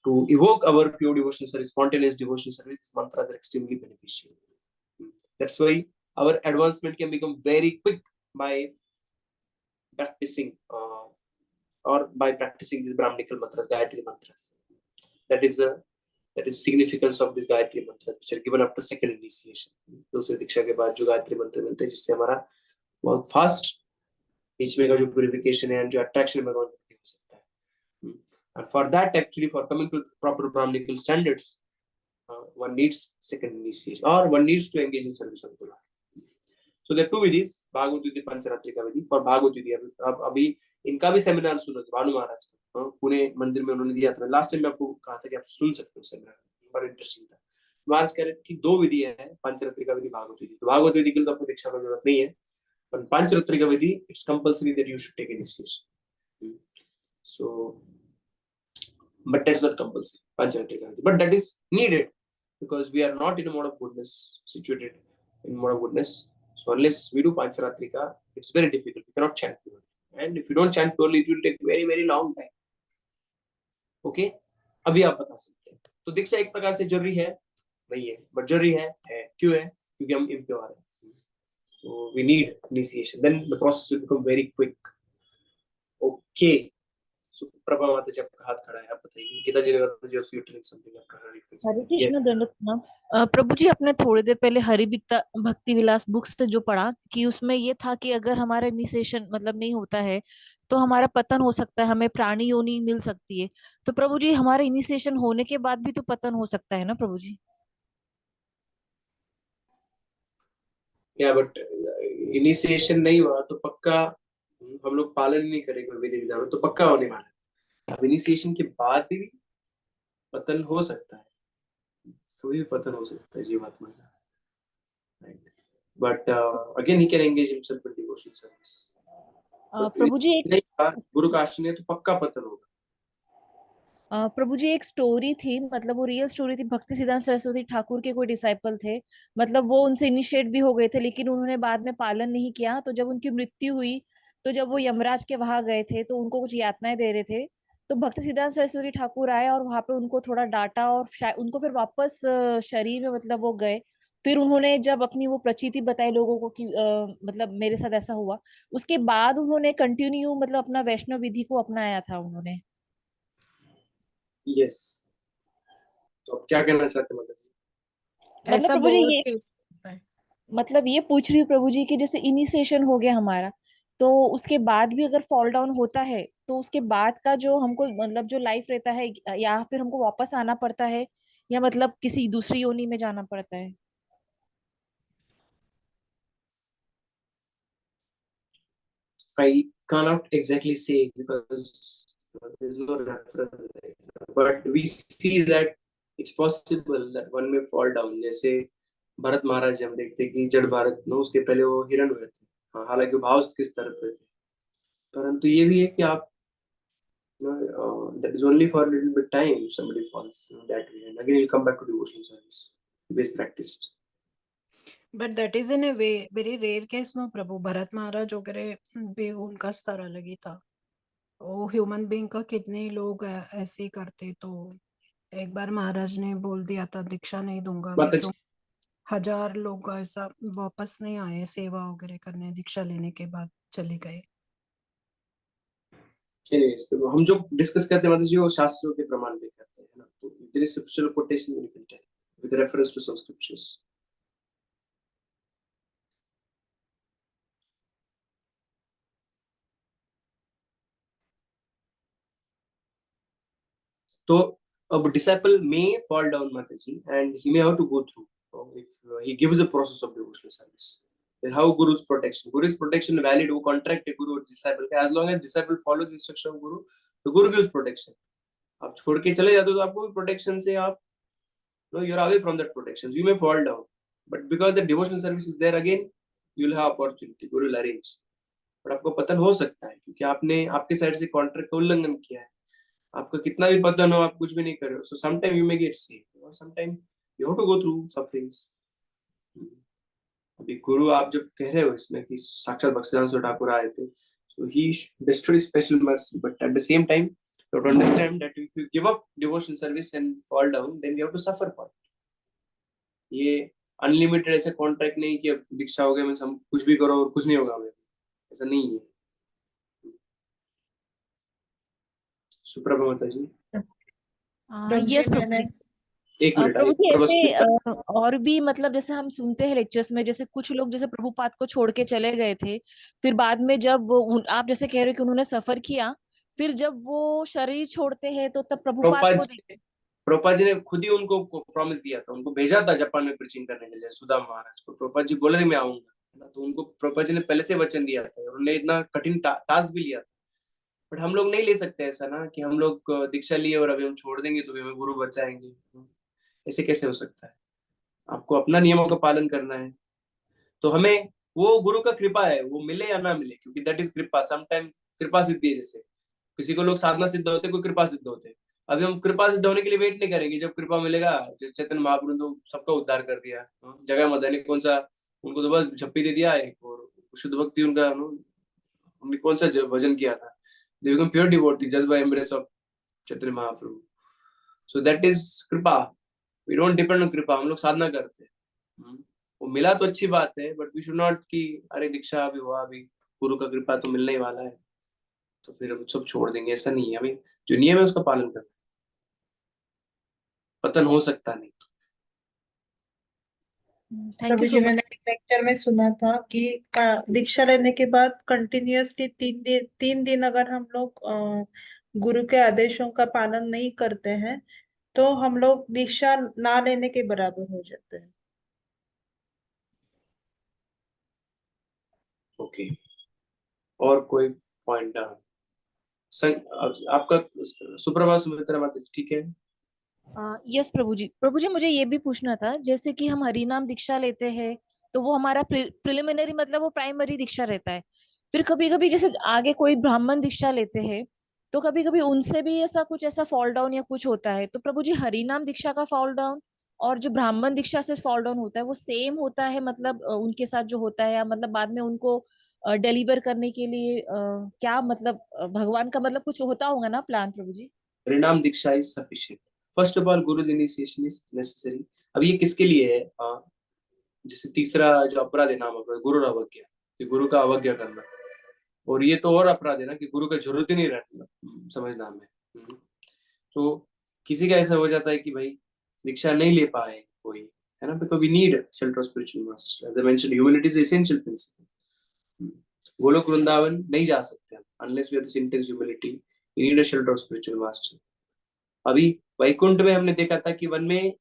to evoke our pure devotion service, spontaneous devotion service. Mantras are extremely beneficial. That's why our advancement can become very quick by practicing these Brahmanical mantras, Gayatri mantras. That is significance of these Gayatri mantras, which are given after second initiation. दूसरे दीक्षा के बाद जो गायत्री मंत्र मिलते हैं, जिससे हमारा बहुत फास्ट बीच में का जो प्यूरिफिकेशन है, जो अट्रैक्शन भगवान हो सकता है. And for that, actually, for coming to proper Brahmanical standards, one needs second initiation, or one needs to engage in service of the Lord. So there are 2 vidhis, Bhagavad Vidhi, Pancharatrika Vidhi. For Bhagavad Vidhi, अभी इनका भी सेमिनार सुनो, भानु महाराज का पुणे मंदिर में उन्होंने दिया था. लास्ट टाइम मैं आपको कहा था कि आप सुन सकते हो सेमिनार, बड़ा इंटरेस्टिंग था. महाराज कह रहे कि 2 विधि है, पंचरात्रिका विधि, भागवत विधि. तो भागवत विधि के लिए तो आपको दीक्षा की जरूरत नहीं है, पर पंचरात्रिका विधि it's compulsory that you should take initiation. So but that's not compulsory, Pancharatrika Vidhi. But that is needed because we are not in a mode of goodness, situated in mode of goodness. So unless we do Pancharatrika, it's very difficult. We cannot chant purely. And if you don't chant purely, it will take very, very long time. Okay? अभी आप बता सकते हैं. तो दीक्षा एक प्रकार से जरूरी है नहीं है, बट जरूरी है. क्यों है? क्योंकि हम impure हैं. So we need initiation. Then the process will become very quick. Okay. Prabha माता जी आपका हाथ खड़ा है, आप बताइए. गीता जी ने जो स्वीटनिंग समथिंग आपका हरे कृष्ण दंडवत प्रणाम. प्रभु जी, आपने थोड़ी देर पहले हरि भक्ति विलास बुक्स से जो पढ़ा कि उसमें ये था कि अगर हमारा इनिशिएशन मतलब नहीं होता है तो हमारा पतन हो सकता है, हमें प्राणी योनि मिल सकती है. तो प्रभु जी, हमारे इनिशिएशन होने के बाद भी तो पतन हो सकता है ना प्रभु जी? या बट इनिशिएशन नहीं हुआ तो पक्का हम लोग पालन नहीं करेंगे विधि विधानों, तो पक्का होने वाला है. अब इनिशिएशन के बाद भी पतन हो सकता है, तो भी पतन हो सकता है जीवात्मा का. But again he can engage himself in devotion service. प्रभु जी, गुरु का आश्रय तो पक्का पतन होगा. प्रभु जी, एक स्टोरी थी, मतलब वो रियल स्टोरी थी. भक्ति सिद्धांत सरस्वती ठाकुर के कोई डिसाइपल थे, मतलब वो उनसे इनिशिएट भी हो गए थे, लेकिन उन्होंने बाद में पालन नहीं किया. तो जब उनकी मृत्यु हुई, तो जब वो यमराज के वहां गए थे तो उनको कुछ यातनाएं दे रहे थे. तो भक्ति सिद्धांत सरस्वती ठाकुर आए और वहां पे उनको थोड़ा डांटा और उनको फिर वापस शरीर में मतलब वो गए। फिर उन्होंने जब अपनी वो प्रचिति बताई लोगों को कि मतलब मेरे साथ ऐसा हुआ, उसके बाद उन्होंने कंटिन्यू मतलब अपना वैष्णव विधि को अपनाया था उन्होंने। यस, तो आप क्या कहना चाहते हैं मतलब? मतलब ऐसा प्रभु जी बहुत ये केस होता है। मतलब ये पूछ रही हूँ प्रभु जी कि जैसे इनिशिएशन हो गया हमारा, तो उसके बाद भी अगर फॉल डाउन होता है तो उसके बाद का जो हमको मतलब जो लाइफ रहता है, या फिर हमको वापस आना पड़ता है, या मतलब किसी दूसरी योनि में जाना पड़ता है? I cannot exactly say because there's no reference right now. But we see that it's possible that one may fall down. जैसे भरत महाराज हम देखते हैं कि जड़ भारत में उसके पहले वो हिरण हुए थे। हाँ, हालांकि भाव किस तरफ पे थे, परंतु ये भी है कि आप that is only for a little bit time somebody falls that way and again he'll come back to devotional service best practiced. But that is in a way very rare case no प्रभु। भरत महाराज वगैरह भी उनका स्तर अलग ही था। वो ह्यूमन बीइंग का कितने ही लोग ऐसे ही करते। तो एक बार महाराज ने बोल दिया था दीक्षा नहीं दूंगा मैं, बात तो 1000 लोग ऐसा वापस नहीं आए सेवा वगैरह करने, दीक्षा लेने के बाद चले गए। anyways, तो हम जो डिस्कस करते हैं मतलब जो शास्त्रों के प्रमाण पे करते हैं ना, तो there is scriptural quotation you can tell with reference to some scriptures. तो अब disciple may fall down Mataji and he may have to go through if he gives a process of devotional service. Then how Guru's protection valid वो contract है Guru और disciple का, as long as disciple follows instruction of Guru, तो Guru gives protection. आप छोड़ के चले जाते हो तो आपको भी protection से आप no, you're away from that protection. You may fall down, but because the devotional service is there again, you'll have opportunity. Guru will arrange. but आपको पतन हो सकता है क्योंकि आपने आपके साइड से कॉन्ट्रैक्ट का उल्लंघन किया है। आपका कितना भी पतन हो, आप कुछ भी नहीं कर रहे हो, so sometime you may get sick or sometime you have to go through sufferings. अभी गुरु आप जब कह रहे हो इसमें कि साक्षात भक्तिसिद्धांत सरस्वती ठाकुर आए थे, so he bestowed special mercy, but at the same time you have to understand that if you give up devotion service and fall down, then you have to suffer for it. ये अनलिमिटेड ऐसे कॉन्ट्रैक्ट नहीं कि अब दीक्षा हो गया मैं हम कुछ भी करो और कुछ नहीं होगा हमें, ऐसा नहीं है। सुप्रभा माता जी। प्रभु जी यस प्रभु मैंने जी। एक मिनट प्रभु जी बस ऐसे और भी मतलब जैसे हम सुनते हैं लेक्चर्स में, जैसे कुछ लोग जैसे प्रभुपाद को छोड़ के चले गए थे, फिर बाद में जब वो आप जैसे कह रहे हो कि उन्होंने सफर किया, फिर जब वो शरीर छोड़ते हैं तो तब प्रभुपाद को प्रभुपाद जी ने खुद ही उनको प्रॉमिस दिया था, उनको भेजा था जापान में प्रीचिंग करने के लिए सुधा महाराज को। प्रभुपाद जी बोले थे मैं आऊंगा, है ना, तो उनको प्रभुपाद जी ने पहले से वचन दिया था और उन्होंने इतना कठिन टास्क भी लिया था। बट हम लोग नहीं ले सकते ऐसा ना कि हम लोग दीक्षा लिए और अभी हम छोड़ देंगे तो भी हमें गुरु बचाएंगे, ऐसे कैसे हो सकता है। आपको अपना नियमों का पालन करना है, तो हमें वो गुरु का कृपा है, वो मिले या ना मिले, क्योंकि दैट इज कृपा। समटाइम कृपा सिद्धि है, जैसे किसी को लोग साधना सिद्ध होते, कोई कृपा सिद्ध होते। अभी हम कृपा सिद्ध होने के लिए वेट नहीं करेंगे, जब कृपा मिलेगा। जैसे चैतन्य महाप्रभु ने तो सबका उद्धार कर दिया, जगह मदन ने कौन सा, उनको तो बस झप्पी दे दिया एक, और शुद्ध भक्ति उनका उन्होंने कौन सा भजन किया था, they become pure devotee just by embrace of Chaitanya Mahaprabhu. so that is कृपा, we don't depend on कृपा, हम लोग साधना करते हैं। वो मिला तो अच्छी बात है, बट वी शुड नॉट कि अरे दीक्षा अभी हुआ, अभी गुरु का कृपा तो मिलने ही वाला है तो फिर हम सब छोड़ देंगे, ऐसा नहीं है। हमें जो नियम है उसका पालन करना, पतन हो सकता नहीं। Thank prabhu you ji so much. मैंने एक लेक्चर में सुना था कि दीक्षा लेने के बाद कंटिन्यूअसली 3 दिन अगर हम लोग गुरु के आदेशों का पालन नहीं करते हैं तो हम लोग दीक्षा ना लेने के बराबर हो जाते हैं। ओके, और कोई पॉइंट? आपका सुप्रभात सुमित्रा माता, ठीक है। यस प्रभु जी। प्रभु जी मुझे ये भी पूछना था, जैसे कि हम हरि नाम दीक्षा लेते हैं तो वो हमारा प्रिलिमिनरी मतलब वो प्राइमरी दीक्षा रहता है। फिर कभी कभी जैसे आगे कोई ब्राह्मण दीक्षा लेते हैं तो कभी कभी उनसे भी ऐसा कुछ ऐसा फॉल डाउन या कुछ होता है, तो प्रभु जी हरि नाम दीक्षा का फॉल डाउन और जो ब्राह्मण दीक्षा से फॉल डाउन होता है वो सेम होता है, मतलब उनके साथ जो होता है, या मतलब बाद में उनको डिलीवर करने के लिए क्या मतलब भगवान का मतलब कुछ होता होगा ना प्लान प्रभु जी? Harinam diksha is sufficient. First of all guru's initiation is necessary. अब ये किसके लिए है? जैसे तीसरा जो अपराध है नाम अपराध, गुरु अवज्ञा, कि गुरु का अवज्ञा करना। और ये तो और अपराध है ना कि गुरु का जरूरत ही नहीं रहता समझना हमें। तो किसी का ऐसा हो जाता है कि भाई दीक्षा नहीं ले पाए कोई, है ना, because we need shelter of spiritual master. As I mentioned, humility is essential principle. Goloka Vrindavan नहीं जा सकते हम unless we have this intense humility. We need a shelter of spiritual master. अभी वैकुंठ में हमने देखा था कि वन में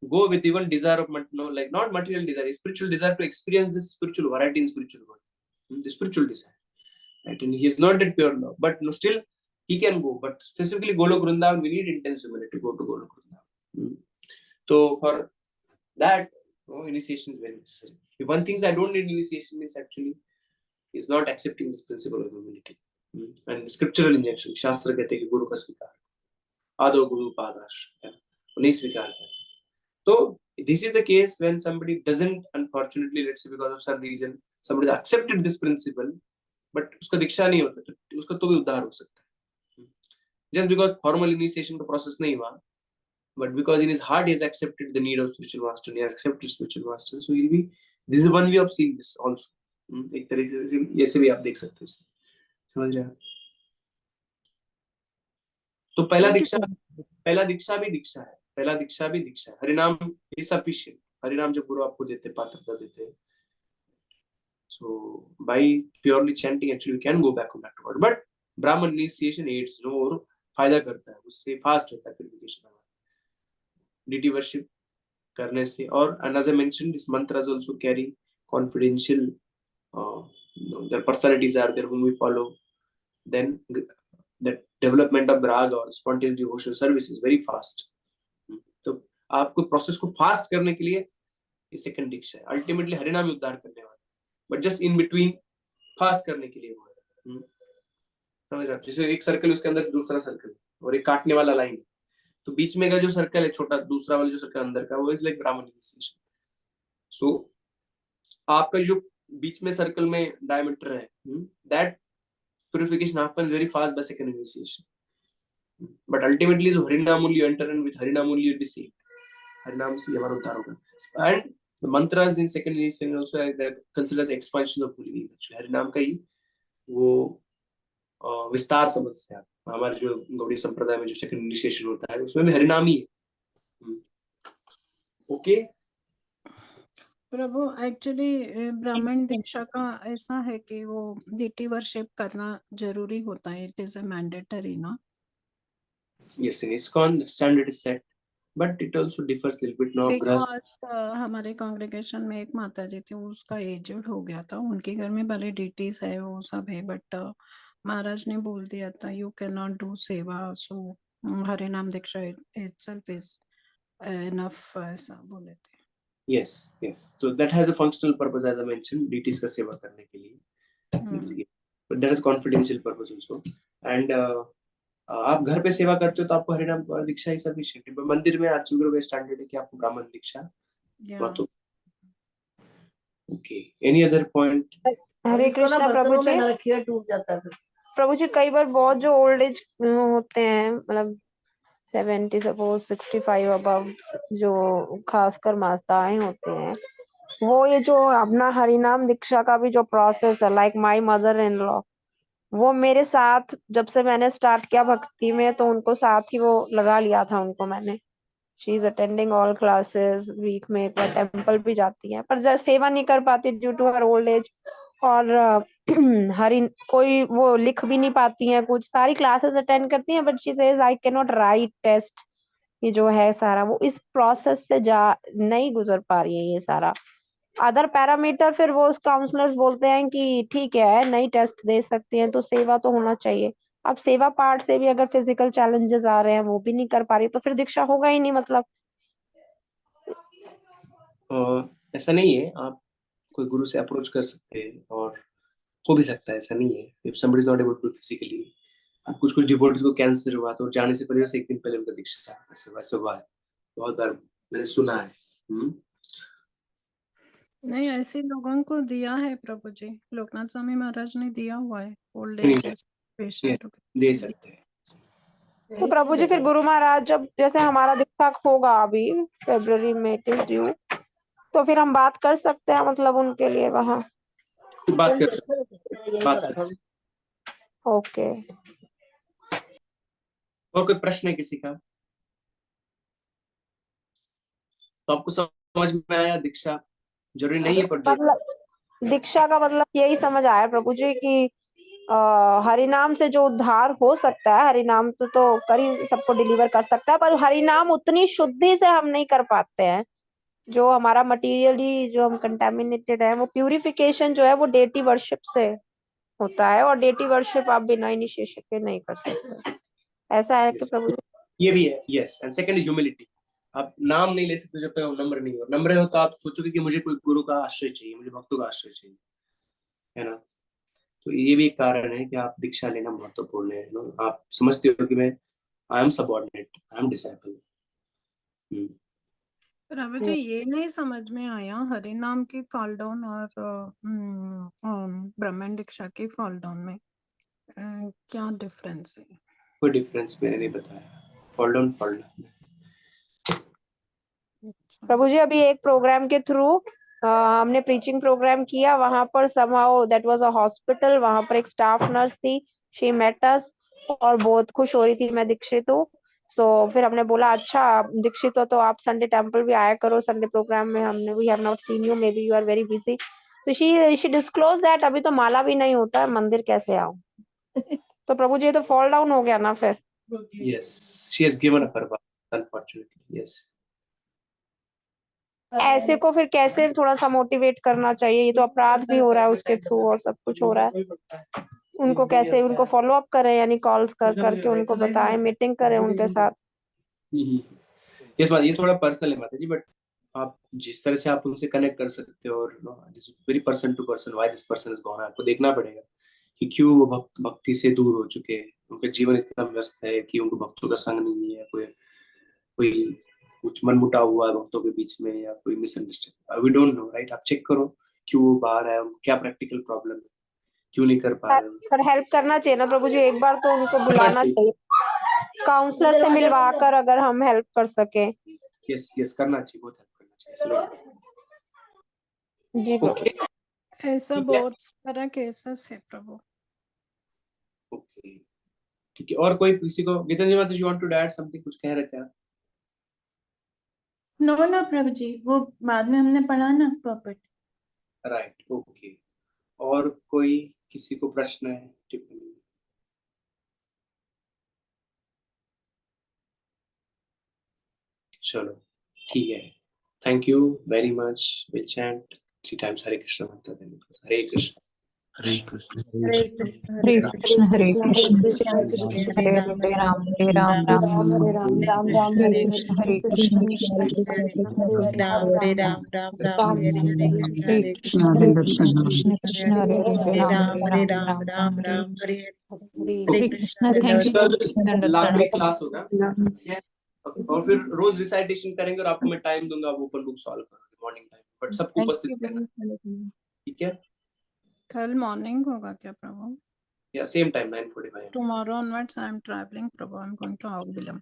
go with even desire of like not material desire, spiritual desire to experience this spiritual variety in spiritual world, the spiritual desire, right? And he is not that pure love, but no, still he can go. But specifically Golok Vrindavan, we need intense humility to go to Golok Vrindavan. So for that, initiation is very necessary. If one thinks I don't need initiation, is actually is not accepting this principle of humility. And scriptural injection, शास्त्र कहते हैं कि गुरु का स्वीकार, आदो गुरु पादाश, उन्हें स्वीकार करना। So this is the case when somebody doesn't, unfortunately, let's say because of some reason, somebody has accepted this principle, but उसका दीक्षा नहीं होता, तो उसका तो भी उद्धार हो सकता है। Just because formal initiation का process नहीं हुआ, but because in his heart he has accepted the need of spiritual master, he has accepted spiritual master, so he'll be. This is one way of seeing this also. एक तरीके से ऐसे भी आप देख सकते हो, समझ रहे हैं? तो पहला दीक्षा भी दीक्षा है। पहला दीक्षा भी दीक्षा है। हरिनाम इज सफिशिएंट। हरिनाम जो गुरु आपको देते, पात्रता देते, so by purely chanting actually you can go back to God, but Brahmin initiation aids no, और फायदा करता है, उससे फास्ट होता है प्यूरिफिकेशन हमारा डिटी वर्शिप करने से। और as I mentioned, this mantras also carry confidential, their personalities are there whom we follow, then the development of raga or spontaneous devotional service is very fast. तो आपको प्रोसेस को फास्ट करने के लिए ये सेकंड दीक्षा है। अल्टीमेटली हरिनाम उद्धार करने वाला, but just in between fast करने के लिए वो है। समझ रहे? जैसे एक सर्कल, उसके अंदर दूसरा सर्कल और एक काटने वाला लाइन है, तो बीच में का जो सर्कल है छोटा, दूसरा वाला जो सर्कल अंदर का, वो इज लाइक ब्राह्मण इनिशिएशन। सो आपका जो बीच में सर्कल में डायमीटर है, that purification happens very fast by second initiation. But ultimately, so Harinam only you enter, and with Harinam only you'll be saved. Harinam से हमारा उद्धार होगा. And the mantras in second initiation also that considered as expansion of holy name. हरिनाम का ही वो विस्तार समझते हैं। हमारे जो गौड़ी संप्रदाय में जो सेकंड इनिशिएशन होता है, उसमें भी हरिनाम ही है। ओके प्रभु, एक्चुअली ब्राह्मण दीक्षा का ऐसा है कि वो डीटी वर्शिप करना जरूरी होता है, इट इज अ मैंडेटरी ना? Yes, in ISKCON the standard is set, but it also differs a little bit now. Because हमारे कांग्रेगेशन में एक माता जी थी, उसका एजेड हो गया था, उनके घर में भले डीटीज है, वो सब है, बट महाराज ने बोल दिया था यू कैन नॉट डू सेवा, सो हरिनाम दीक्षा इटसेल्फ इज इनफ, ऐसा बोले थे। Yes, yes. So that has a functional purpose, as I mentioned, deities का सेवा करने के लिए, but that has confidential purpose also. And आप घर पे सेवा करते हो तो आपको हरिनाम दीक्षा ही सफिशिएंट है। मंदिर में आज गुरु का स्टैंडर्ड है कि आपको ब्राह्मण दीक्षा। तो ओके, एनी अदर पॉइंट? हरे कृष्णा प्रभु जी। प्रभु जी, कई बार बहुत जो ओल्ड एज होते हैं, मतलब 70 सपोज 65 अबव, जो खासकर माताएं होते हैं, वो ये जो अपना हरिनाम दीक्षा का भी जो प्रोसेस है, like my mother in law, वो मेरे साथ जब से मैंने स्टार्ट किया भक्ति में, तो उनको साथ ही वो लगा लिया था उनको मैंने। She is attending all classes, week में एक बार टेम्पल भी जाती है, पर सेवा नहीं कर पाती due to her old age. और हरि कोई वो लिख भी नहीं पाती हैं कुछ, सारी क्लासेस अटेंड करती हैं, but she says I can not write test. ये जो है सारा, वो इस प्रोसेस से नहीं गुजर पा रही है ये सारा। अदर पैरामीटर फिर वो काउंसलर्स बोलते हैं कि ठीक है, नई टेस्ट दे सकती हैं, तो सेवा तो होना चाहिए। अब सेवा पार्ट से भी अगर फिजिकल चैलेंजेस आ रहे हैं, वो भी नहीं कर पा रही, तो फिर दीक्षा होगा ही नहीं मतलब। ऐसा नहीं है, आप कोई गुरु से अप्रोच कर सकते हैं और हो भी सकता है, ऐसा नहीं है। If somebody is not able to do physically, कुछ डिवोटीज को कैंसर हुआ तो जाने से पहले, एक दिन पहले उनका दीक्षा वैसे हुआ है, बहुत बार मैंने सुना है। नहीं, ऐसे लोगों को दिया है प्रभु जी, लोकनाथ स्वामी महाराज ने दिया हुआ है ओल्ड नहीं, एज पेशेंट दे सकते हैं। तो प्रभु जी फिर गुरु महाराज जब जैसे हमारा दीक्षा होगा अभी फरवरी में इट इज ड्यू, तो फिर हम बात कर सकते हैं मतलब उनके लिए वहाँ। बात कर सकते हैं, बात कर। ओके। और कोई प्रश्न है किसी का? तो आपको समझ में आया दीक्षा जरूरी नहीं है पर मतलब दीक्षा का मतलब यही समझ आया प्रभु जी कि हरि नाम से जो उद्धार हो सकता है, हरि नाम तो कर ही सबको डिलीवर कर सकता है, पर हरि नाम उतनी शुद्धि से हम नहीं कर पाते हैं। जो हमारा मटेरियली जो हम कंटेमिनेटेड है, वो प्यूरिफिकेशन जो है वो डेटी वर्शिप से होता है, और डेटी वर्शिप आप बिना इनिशिएशन के नहीं कर सकते। ऐसा है कि प्रभु जी? ये भी है, yes. And second is humility. आप नाम नहीं ले सकते जब तक नम्र नहीं हो। नम्र हो तो आप सोचोगे कि मुझे कोई गुरु का आश्रय चाहिए, मुझे भक्तों का आश्रय चाहिए, है ना। तो ये भी एक कारण है कि आप दीक्षा लेना महत्वपूर्ण है ना। आप समझते हो कि मैं I am subordinate, I am disciple. प्रभु जी ये नहीं समझ में आया, हरि नाम की फॉल डाउन और ब्राह्मण दीक्षा की फॉल डाउन में क्या डिफरेंस है? कोई डिफरेंस मैंने नहीं बताया। फॉल डाउन प्रभु जी अभी एक प्रोग्राम के थ्रू हमने प्रीचिंग प्रोग्राम किया, वहां पर somehow that was a hospital, वहां पर एक स्टाफ नर्स थी, she met us और बहुत खुश हो रही थी मैं दीक्षित हूँ। सो फिर हमने बोला अच्छा दीक्षित हो तो आप संडे टेम्पल भी आया करो, संडे प्रोग्राम में हमने we have not seen you, maybe you are very busy. तो शी डिस्क्लोज दैट अभी तो माला भी नहीं होता है, मंदिर कैसे आऊं। तो प्रभु जी ये तो फॉल डाउन हो गया ना फिर। yes, she has given up her vow, unfortunately, yes. ऐसे को फिर कैसे थोड़ा सा मोटिवेट करना चाहिए, ये तो अपराध भी हो रहा है उसके थ्रू और सब कुछ हो रहा है। उनको कैसे उनको फॉलो अप करें, यानी कॉल्स कर करके उनको बताएं, मीटिंग करें उनके साथ। इस बात ये थोड़ा पर्सनल है माता जी, बट आप जिस तरह से आप उनसे कनेक्ट कर सकते हो, और vary person to person, why this person is gone, आपको देखना पड़ेगा कि क्यों वो भक्ति से दूर हो चुके हैं। उनका जीवन इतना व्यस्त है कि उनको भक्तों का संग नहीं है, कोई कुछ मनमुटाव हुआ है भक्तों के बीच में, या कोई misunderstanding, we don't know, right. आप चेक करो क्यों वो बाहर है, क्या प्रैक्टिकल प्रॉब्लम है, क्यों नहीं कर पा रहे हो। पर हेल्प करना चाहिए ना प्रभु जी, एक बार तो उनको बुलाना चाहिए, काउंसलर से मिलवा कर अगर हम हेल्प कर सके। यस यस, करना चाहिए, बहुत हेल्प करना चाहिए। जी ओके, ऐसा ठीक है, बहुत सारा केसेस है प्रभु। ओके, ठीक है। और कोई किसी को, गीतांजलि माता जी वांट टू ऐड समथिंग, कुछ कह रहे थे आप? नो ना प्रभु जी, वो बाद में हमने पढ़ा ना प्रॉपर्ट। Right, okay. और कोई किसी को प्रश्न है, टिप्पणी? चलो ठीक है, thank you very much. Will chant 3 times हरे कृष्ण मंत्र, हरे कृष्ण हरे कृष्ण हरे कृष्ण हरे कृष्ण हरे कृष्ण हरे कृष्ण हरे हरे राम हरे राम राम राम राम हरे कृष्ण हरे कृष्ण हरे राम राम राम हरे कृष्ण हरे हरे कृष्ण कृष्ण हरे कृष्ण कृष्ण हरे हरे हरे राम राम हरे हरे राम राम राम राम हरे राम हरे हरे हरे कृष्ण कृष्ण थैंक यू दंडवत लाखवी प्रणाम। क्लास होगा, ठीक है। और फिर रोज रिसाइटेशन करेंगे, और आपको मैं टाइम दूंगा, आप ओपन बुक सॉल्व करोगे मॉर्निंग टाइम, बट सबको थैंक उपस्थित यू रहना, ठीक है। कल मॉर्निंग होगा क्या प्रभु? या same time 9:45 Tomorrow onwards I am traveling प्रभु, I am going to Augibilam.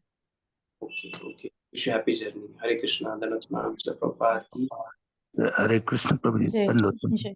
Okay okay, wish you happy journey. Hare Krishna, धन्यवाद नाम से प्रभुपाद की। हरे कृष्ण प्रभु जी, जय दंडवत। जय